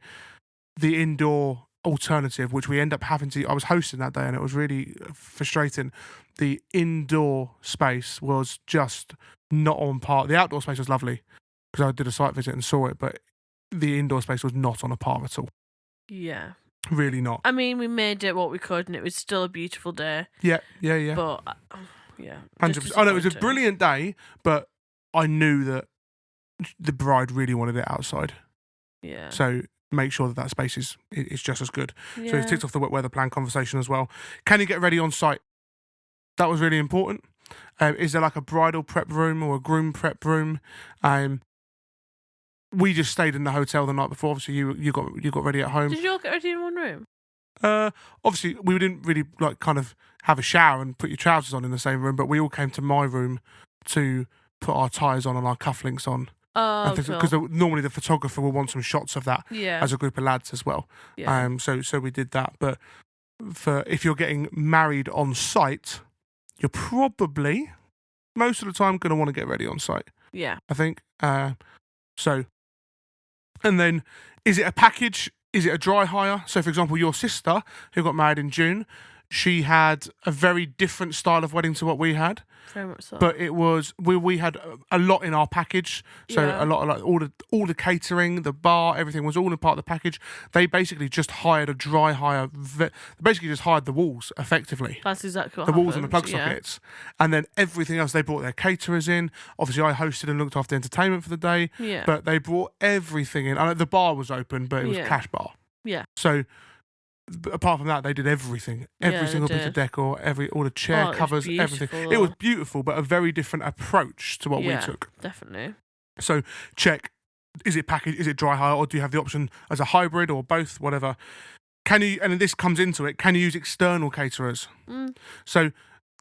the indoor alternative, which we end up having to, I was hosting that day and it was really frustrating. The indoor space was just not on par. The outdoor space was lovely because I did a site visit and saw it, but the indoor space was not on a par at all. Yeah. Really not. I mean, we made it what we could and it was still a beautiful day. Yeah. But, yeah. 100%. Oh, no, it was a brilliant day, but I knew that the bride really wanted it outside. Yeah. So make sure that space is just as good. Yeah. So it's ticked off the wet weather plan conversation as well. Can you get ready on site? That was really important. Is there like a bridal prep room or a groom prep room? We just stayed in the hotel the night before. Obviously, you got ready at home. Did you all get ready in one room? Obviously, we didn't really like kind of have a shower and put your trousers on in the same room, but we all came to my room to put our ties on and our cufflinks on. Oh, because normally the photographer will want some shots of that as a group of lads as well. Yeah. So we did that. But if you're getting married on site, you're probably most of the time going to want to get ready on site. Yeah. I think. So, and then is it a package? Is it a dry hire? So, for example, your sister who got married in June, she had a very different style of wedding to what we had. Very much so. But it was we had a lot in our package. So a lot of like all the catering, the bar, everything was all a part of the package. They basically just hired a dry hire. They basically just hired the walls effectively. That's exactly what the happened. walls and the plug sockets, and then everything else. They brought their caterers in. Obviously, I hosted and looked after entertainment for the day. Yeah. But they brought everything in. I know the bar was open, but it was cash bar. Yeah. So. Apart from that, they did everything. Every single piece of decor, all the chair covers, everything. It was beautiful, but a very different approach to what we took. Definitely. So check, is it packaged, is it dry hire, or do you have the option as a hybrid or both, whatever? Can you, and this comes into it, can you use external caterers? So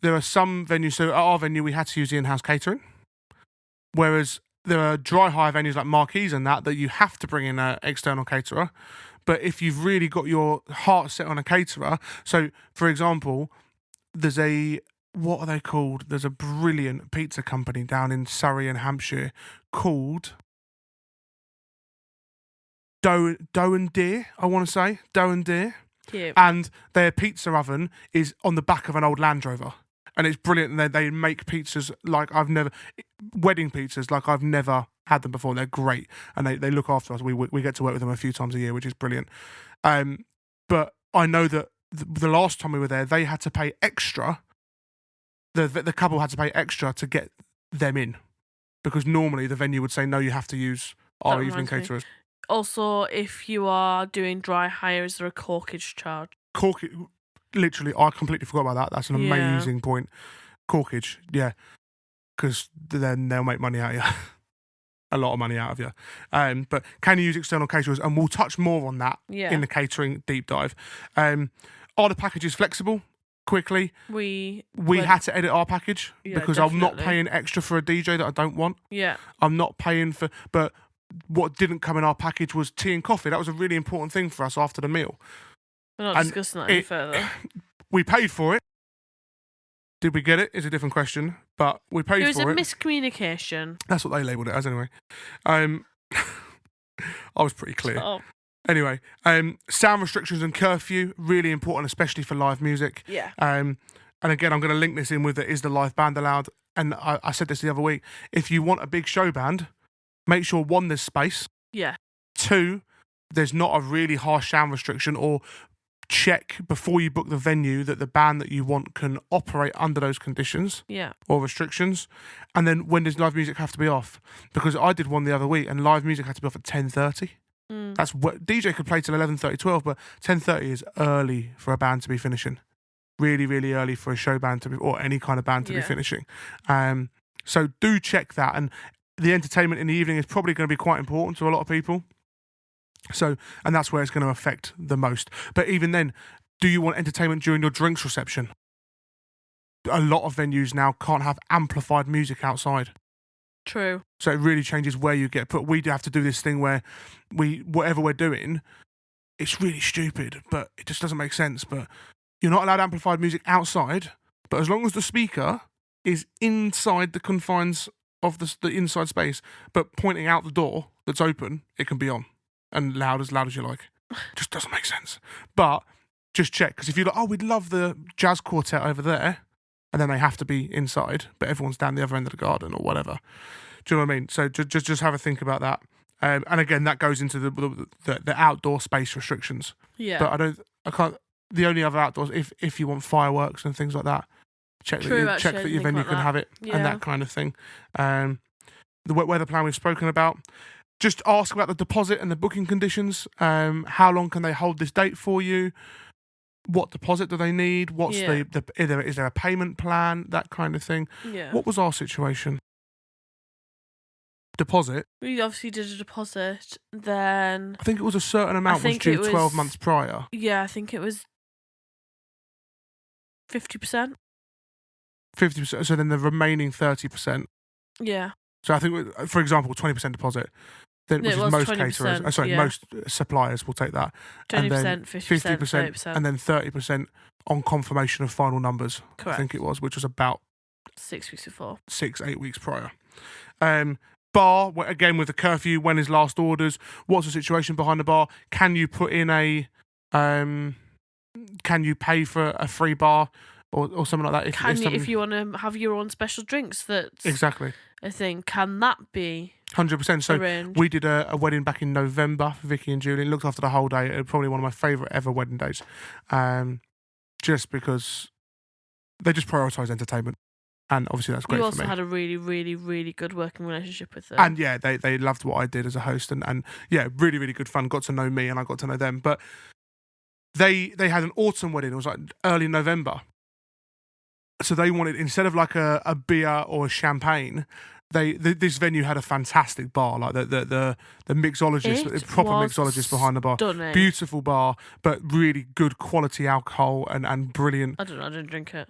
there are some venues, so at our venue we had to use the in-house catering, whereas there are dry hire venues like Marquees and that you have to bring in an external caterer. But if you've really got your heart set on a caterer, so for example, there's what are they called? There's a brilliant pizza company down in Surrey and Hampshire called Doe and Deer, I want to say. Doe and Deer. Cute. And their pizza oven is on the back of an old Land Rover. And it's brilliant. And they make pizzas wedding pizzas like I've never had them before. They're great. And they look after us. We get to work with them a few times a year, which is brilliant. But I know that the last time we were there, they had to pay extra. The couple had to pay extra to get them in. Because normally the venue would say, no, you have to use our evening caterers. Also, if you are doing dry hire, is there a corkage charge? Literally, I completely forgot about that. That's an amazing point. Corkage, yeah. Because then they'll make money out of you. A lot of money out of you. But can you use external caterers? And we'll touch more on that in the catering deep dive. Are the packages flexible? Quickly, we had to edit our package because I'm not paying extra for a DJ that I don't want. Yeah. I'm not paying for... But what didn't come in our package was tea and coffee. That was a really important thing for us after the meal. We're not discussing that any further. We paid for it. Did we get it? Is a different question. But we paid for it. It was a miscommunication. That's what they labelled it as anyway. I was pretty clear. Oh. Anyway, sound restrictions and curfew, really important, especially for live music. Yeah. And again, I'm going to link this in with it. Is the live band allowed? And I said this the other week. If you want a big show band, make sure, 1, there's space. Yeah. 2, there's not a really harsh sound restriction, or check before you book the venue that the band that you want can operate under those conditions or restrictions. And then when does live music have to be off? Because I did one the other week and live music had to be off at 10:30. That's what DJ could play till 11:30, 12, but 10:30 is early for a band to be finishing. Really, really early for a show band to be, or any kind of band to be finishing. So do check that. And the entertainment in the evening is probably going to be quite important to a lot of people. So, and that's where it's going to affect the most. But even then, do you want entertainment during your drinks reception? A lot of venues now can't have amplified music outside. True. So it really changes where you get put. We have to do this thing where whatever we're doing, it's really stupid, but it just doesn't make sense. But you're not allowed amplified music outside, but as long as the speaker is inside the confines of the inside space, but pointing out the door that's open, it can be on and loud as you like. Just doesn't make sense. But just check, because if you're like, oh, we'd love the jazz quartet over there, and then they have to be inside, but everyone's down the other end of the garden or whatever. Do you know what I mean? So just have a think about that. And again, that goes into the outdoor space restrictions. Yeah. But I can't. The only other outdoors, if you want fireworks and things like that, check that your venue can have it and that kind of thing. The weather plan we've spoken about. Just ask about the deposit and the booking conditions. How long can they hold this date for you? What deposit do they need? What's is there a payment plan? That kind of thing. Yeah. What was our situation? Deposit. We obviously did a deposit. Then I think it was a certain amount was due 12 months prior. Yeah, I think it was 50%. 50%. So then the remaining 30%. Yeah. So I think, for example, 20% deposit. Which is most caterers. Most suppliers will take that. 20%, 50%, 30%. And then 30% on confirmation of final numbers. Correct. I think it was, which was about 6 weeks before. 6-8 weeks prior. Bar, again with the curfew, when is last orders? What's the situation behind the bar? Can you put in can you pay for a free bar or something like that? If you want to have your own special drinks, that's exactly a thing. Can that be 100%? So arranged? We did a wedding back in November for Vicky and Julian. Looked after the whole day. It was probably one of my favourite ever wedding days, just because they just prioritise entertainment. And obviously that's great for me. We also had a really, really, really good working relationship with them. And yeah, they loved what I did as a host. And yeah, really, really good fun. Got to know me and I got to know them. But they had an autumn wedding. It was like early November. So they wanted, instead of like a beer or a champagne, this venue had a fantastic bar. Like the mixologist, the proper mixologist behind the bar. Stunning. Beautiful bar, but really good quality alcohol and brilliant. I didn't drink it.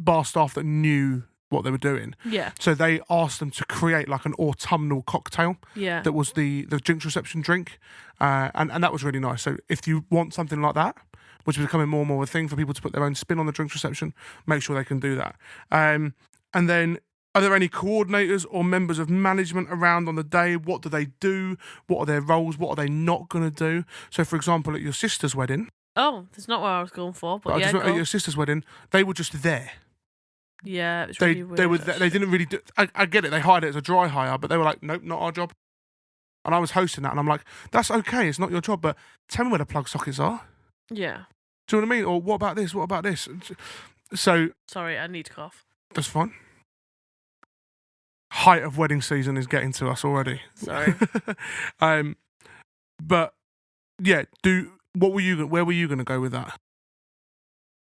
Bar staff that knew what they were doing. Yeah. So they asked them to create like an autumnal cocktail. Yeah. That was the drinks reception drink, and that was really nice. So if you want something like that, which is becoming more and more a thing for people to put their own spin on the drinks reception, make sure they can do that. And then, are there any coordinators or members of management around on the day? What do they do? What are their roles? What are they not going to do? So, for example, at your sister's wedding. Oh, that's not what I was going for. But at your sister's wedding, they were just there. Yeah, it's really weird. They didn't really do. I get it. They hired it as a dry hire, but they were like, nope, not our job. And I was hosting that, and I'm like, that's okay. It's not your job, but tell me where the plug sockets are. Yeah. Do you know what I mean? Or what about this? What about this? So. Sorry, I need to cough. That's fine. Height of wedding season is getting to us already. Sorry. But yeah, where were you going to go with that?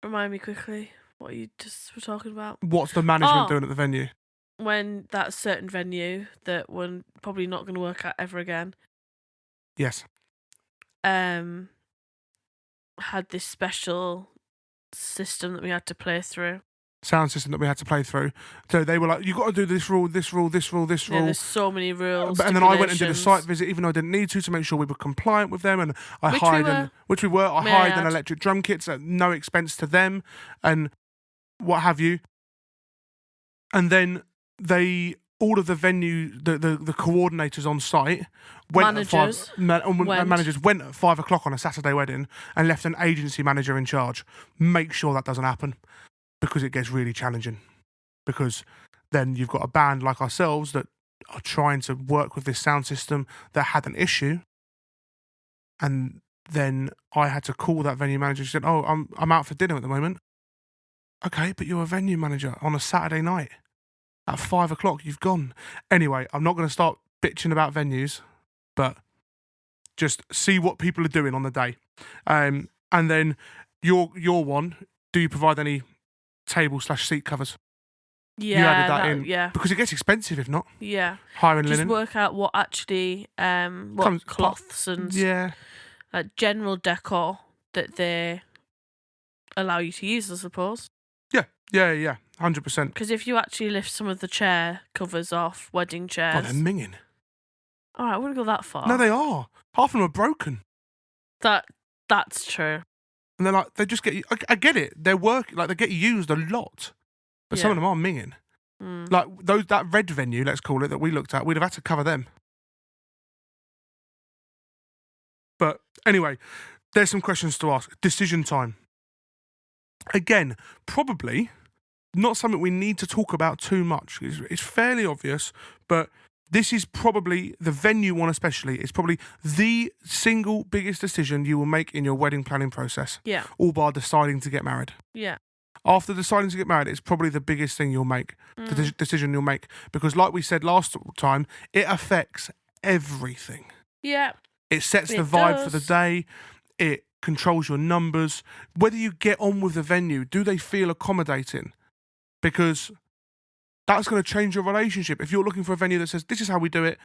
Remind me quickly what you just were talking about. What's the management doing at the venue? When that certain venue that we're probably not going to work at ever again. Yes. Had this special system that we had to play through. Sound system that we had to play through. So they were like, you got to do this rule, this rule, this rule, this rule. Yeah, there's so many rules. And then I went and did a site visit, even though I didn't need to make sure we were compliant with them. And I hired an electric drum kits at no expense to them and what have you. And then all of the venue, the coordinators on site managers went at 5:00 on a Saturday wedding and left an agency manager in charge. Make sure that doesn't happen, because it gets really challenging. Because then you've got a band like ourselves that are trying to work with this sound system that had an issue, and then I had to call that venue manager. She said, "Oh, I'm out for dinner at the moment." Okay, but you're a venue manager on a Saturday night. At 5:00, you've gone. Anyway, I'm not going to start bitching about venues, but just see what people are doing on the day. And then your one, do you provide any table/seat covers? Yeah, you added that in. Yeah. Because it gets expensive if not. Yeah. Hiring Just linen. work out what actually cloths and general decor that they allow you to use, I suppose. Yeah. 100%. Because if you actually lift some of the chair covers off wedding chairs, Oh, they're minging. All right, I wouldn't go that far. No, they are. Half of them are broken. That's true. And they're like, they just get. I get it. They're working like they get used a lot, but some of them are minging. Like that red venue, let's call it, that we looked at, we'd have had to cover them. But anyway, there's some questions to ask. Decision time. Again, probably not something we need to talk about too much. It's fairly obvious, but this is probably, the venue one especially, is probably the single biggest decision you will make in your wedding planning process. Yeah. All bar deciding to get married. Yeah. After deciding to get married, it's probably the biggest thing you'll make, the decision you'll make. Because like we said last time, it affects everything. Yeah. It sets the vibe for the day. It controls your numbers. Whether you get on with the venue, do they feel accommodating? Because that's going to change your relationship. If you're looking for a venue that says, this is how we do it,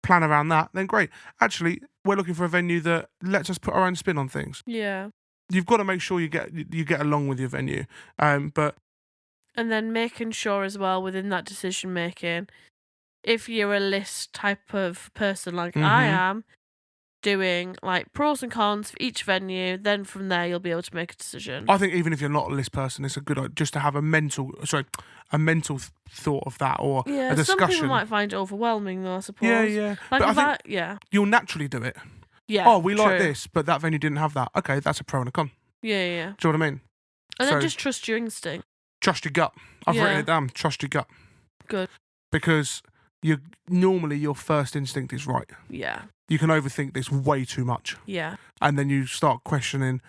plan around that, then great. Actually, we're looking for a venue that lets us put our own spin on things. Yeah. You've got to make sure you get along with your venue. But and then making sure as well within that decision making, if you're a list type of person like I am, doing like pros and cons for each venue, then from there you'll be able to make a decision. I think even if you're not a list person, it's a good idea just to have a mental thought of that, or a discussion. Some people might find it overwhelming though, I suppose. Yeah. Like but I think you'll naturally do it. Yeah. Oh, we like this, but that venue didn't have that. Okay, that's a pro and a con. Yeah. Do you know what I mean? And then just trust your instinct. Trust your gut. I've written it down. Trust your gut. Good. Because normally your first instinct is right. Yeah. You can overthink this way too much. Yeah. And then you start questioning.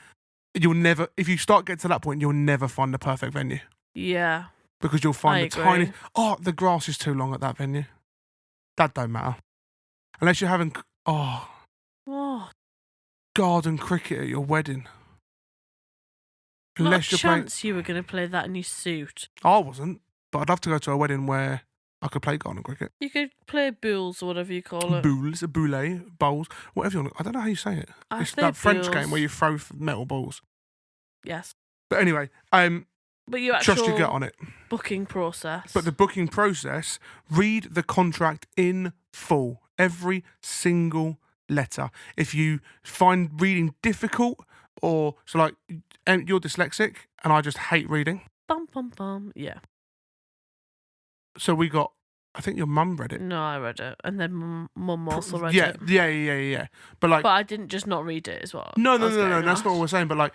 If you start getting to that point, you'll never find the perfect venue. Yeah. Because you'll find the grass is too long at that venue. That don't matter. Unless you're having, garden cricket at your wedding. Not a chance you were going to play that in your suit. I wasn't, but I'd love to go to a wedding where I could play garden cricket. You could play boules or whatever you call it. Boulet, bowls, whatever you want. I don't know how you say it. It's that French game where you throw metal balls. Yes. But anyway, but you actually trust your gut on it. Booking process. But the booking process, read the contract in full. Every single letter. If you find reading difficult, or so like you're dyslexic and I just hate reading. Yeah. So I think your mum read it. No, I read it, and then mum also read it. Yeah. But I didn't just not read it as well. No. That's not what we're saying. But like,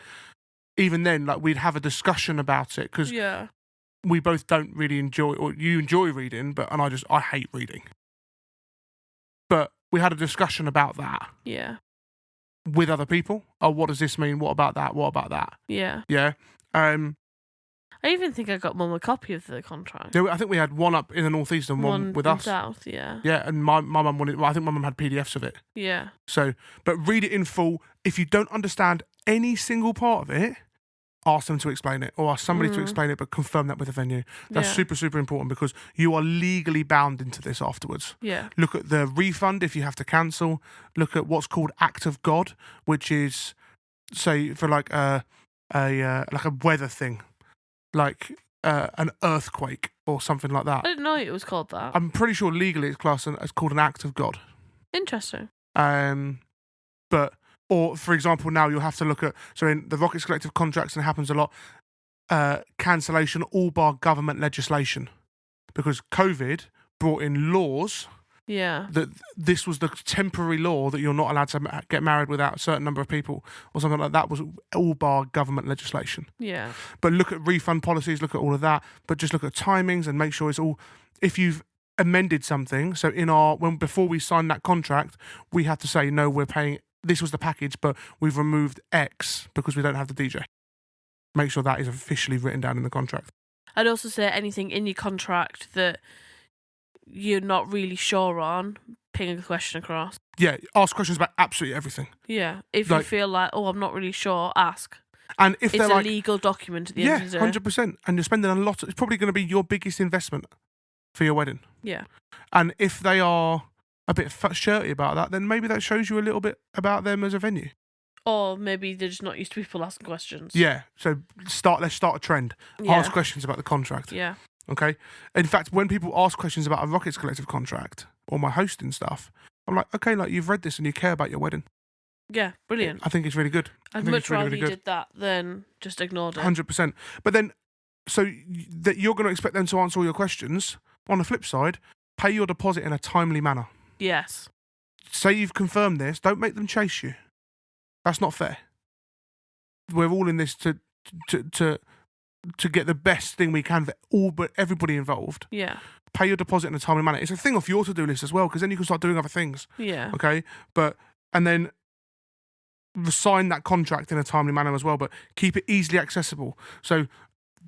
even then, like we'd have a discussion about it because we both don't really enjoy, or you enjoy reading, and I hate reading. But we had a discussion about that. Yeah. With other people. Oh, what does this mean? What about that? What about that? Yeah. Yeah. I even think I got mum a copy of the contract. Yeah, I think we had one up in the northeast and one with us. South, yeah. Yeah, and my mum wanted. Well, I think my mum had PDFs of it. Yeah. So, but read it in full. If you don't understand any single part of it, ask them to explain it, or ask somebody to explain it, but confirm that with the venue. That's super, super important because you are legally bound into this afterwards. Yeah. Look at the refund if you have to cancel. Look at what's called Act of God, which is, say, for like a weather thing. Like an earthquake or something like that. I didn't know it was called that. I'm pretty sure legally it's classed as called an act of God. Interesting. Or for example, now you'll have to look at, so in the Rockets Collective contracts, and it happens a lot, cancellation all bar government legislation. Because COVID brought in laws. Yeah. That this was the temporary law that you're not allowed to get married without a certain number of people or something like that, was all bar government legislation. Yeah. But look at refund policies, look at all of that, but just look at timings and make sure it's all, if you've amended something, so before we signed that contract, we had to say, no, we're paying, this was the package, but we've removed X because we don't have the DJ. Make sure that is officially written down in the contract. I'd also say anything in your contract that you're not really sure on, ping a question across. Yeah, ask questions about absolutely everything. Yeah, if you feel like, I'm not really sure, ask. And if It's they're a like, legal document at the end of the day. 100%, and you're spending a lot, it's probably going to be your biggest investment for your wedding. Yeah. And if they are a bit shirty about that, then maybe that shows you a little bit about them as a venue. Or maybe they're just not used to people asking questions. Yeah. So let's start a trend. Yeah. Ask questions about the contract. Yeah. Okay. In fact, when people ask questions about a Rockets Collective contract or my hosting stuff, I'm like, okay, like you've read this and you care about your wedding. Yeah, brilliant. I think it's really good. I'd much rather you did that than just ignored it. 100%. But then, so that you're going to expect them to answer all your questions. On the flip side, pay your deposit in a timely manner. Yes. Say you've confirmed this. Don't make them chase you. That's not fair. We're all in this to get the best thing we can for all but everybody involved. Yeah. Pay your deposit in a timely manner. It's a thing off your to-do list as well, because then you can start doing other things. Yeah. Okay? And then sign that contract in a timely manner as well, but keep it easily accessible. So,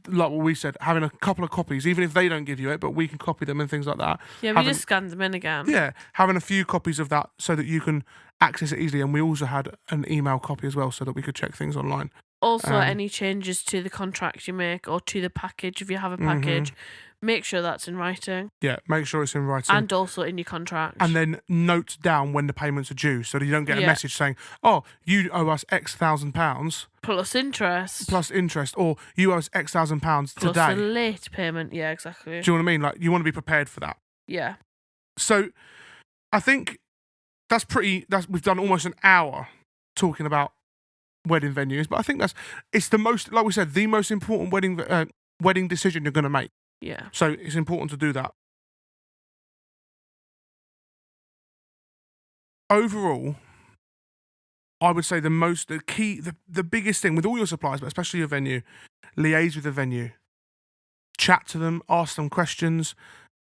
like what we said, having a couple of copies, even if they don't give you it, but we can copy them and things like that. Yeah, we just scanned them in again. Yeah, having a few copies of that so that you can access it easily. And we also had an email copy as well so that we could check things online. Also, any changes to the contract you make or to the package, if you have a package, make sure that's in writing. Yeah, make sure it's in writing. And also in your contract. And then note down when the payments are due so that you don't get a message saying, oh, you owe us X £1,000. Plus interest. Plus interest. Or you owe us X £1,000 today. Plus a late payment. Yeah, exactly. Do you know what I mean? Like, you want to be prepared for that. Yeah. So, I think we've done almost an hour talking about wedding venues, but I think it's the most, like we said, the most important wedding decision you're going to make. Yeah. So it's important to do that. Overall, I would say the biggest thing with all your suppliers, but especially your venue, liaise with the venue, chat to them, ask them questions.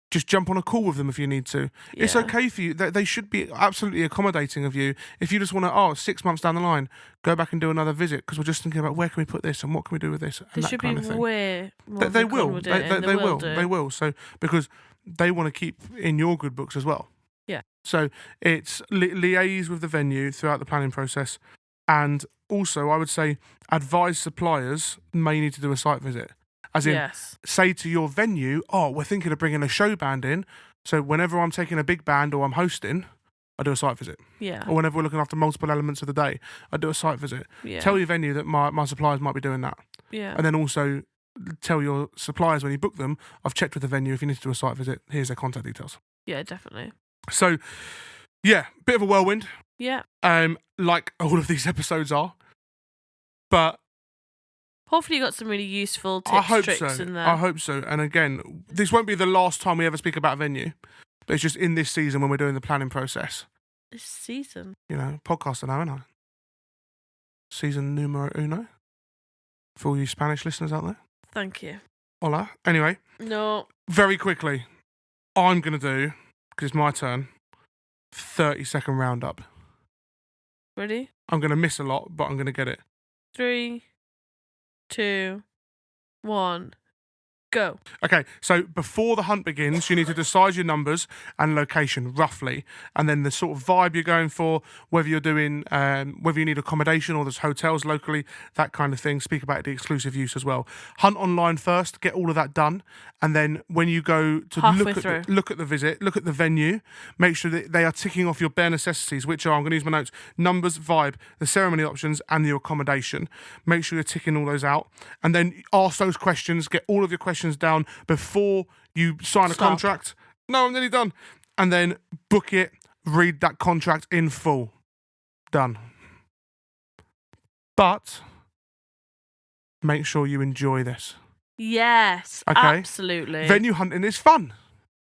Just jump on a call with them if you need to. Yeah. It's okay for you. They should be absolutely accommodating of you. If you just want to, 6 months down the line, go back and do another visit because we're just thinking about where can we put this and what can we do with this. And they that should kind be of thing. way more They will. They will. So because they want to keep in your good books as well. Yeah. So it's liaise with the venue throughout the planning process, and also I would say advise suppliers may need to do a site visit. As in, say to your venue, we're thinking of bringing a show band in. So whenever I'm taking a big band or I'm hosting, I do a site visit. Yeah. Or whenever we're looking after multiple elements of the day, I do a site visit. Yeah. Tell your venue that my suppliers might be doing that. Yeah. And then also tell your suppliers when you book them, I've checked with the venue. If you need to do a site visit, here's their contact details. Yeah, definitely. So, yeah, bit of a whirlwind. Yeah. Like all of these episodes are. But hopefully you got some really useful tips, tricks in there. I hope so. And again, this won't be the last time we ever speak about a venue. But it's just in this season when we're doing the planning process. This season? You know, podcaster now, aren't I? Season numero uno. For all you Spanish listeners out there. Thank you. Hola. Anyway. No. Very quickly, I'm going to do, because it's my turn, 30-second roundup. Ready? I'm going to miss a lot, but I'm going to get it. 3, 2, 1, go. Okay, so before the hunt begins, you need to decide your numbers and location, roughly, and then the sort of vibe you're going for, whether you're doing, whether you need accommodation or there's hotels locally, that kind of thing. Speak about the exclusive use as well. Hunt online first, get all of that done, and then when you go to look at the visit, look at the venue, make sure that they are ticking off your bare necessities, which are, I'm going to use my notes, numbers, vibe, the ceremony options, and the accommodation. Make sure you're ticking all those out, and then ask those questions, get all of your questions down before you sign a contract. No, I'm nearly done. And then book it, read that contract in full. Done. But make sure you enjoy this. Yes, okay? Absolutely. Venue hunting is fun.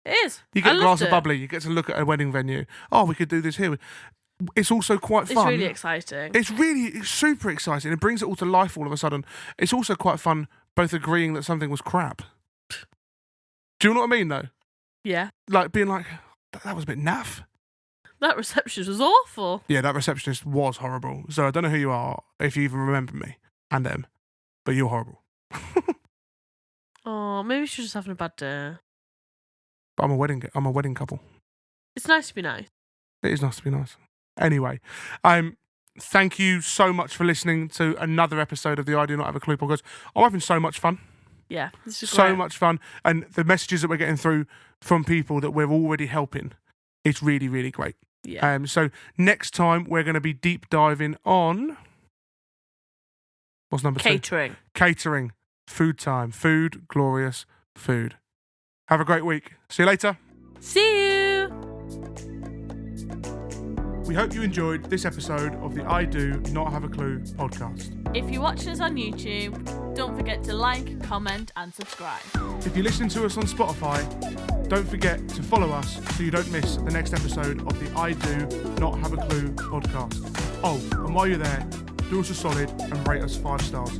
It is. You get a glass of bubbly, you get to look at a wedding venue. Oh, we could do this here. It's also quite fun. It's really exciting. It's super exciting. It brings it all to life all of a sudden. It's also quite fun both agreeing that something was crap. Do you know what I mean, though? Yeah. Like, being like, that was a bit naff. That receptionist was awful. Yeah, that receptionist was horrible. So I don't know who you are, if you even remember me and them, but you're horrible. Oh, maybe she's just having a bad day. But I'm a wedding couple. It's nice to be nice. It is nice to be nice. Anyway, thank you so much for listening to another episode of the I Do Not Have a Clue podcast. I'm having so much fun. Yeah, this is so great. much fun. And the messages that we're getting through from people that we're already helping, it's really, really great. Yeah. So next time we're going to be deep diving on... What's number 2? Catering. Catering. Food time. Food. Glorious food. Have a great week. See you later. See you. We hope you enjoyed this episode of the I Do Not Have a Clue podcast. If you're watching us on YouTube, don't forget to like, comment and subscribe. If you're listening to us on Spotify, don't forget to follow us so you don't miss the next episode of the I Do Not Have a Clue podcast. Oh, and while you're there, do us a solid and rate us 5 stars.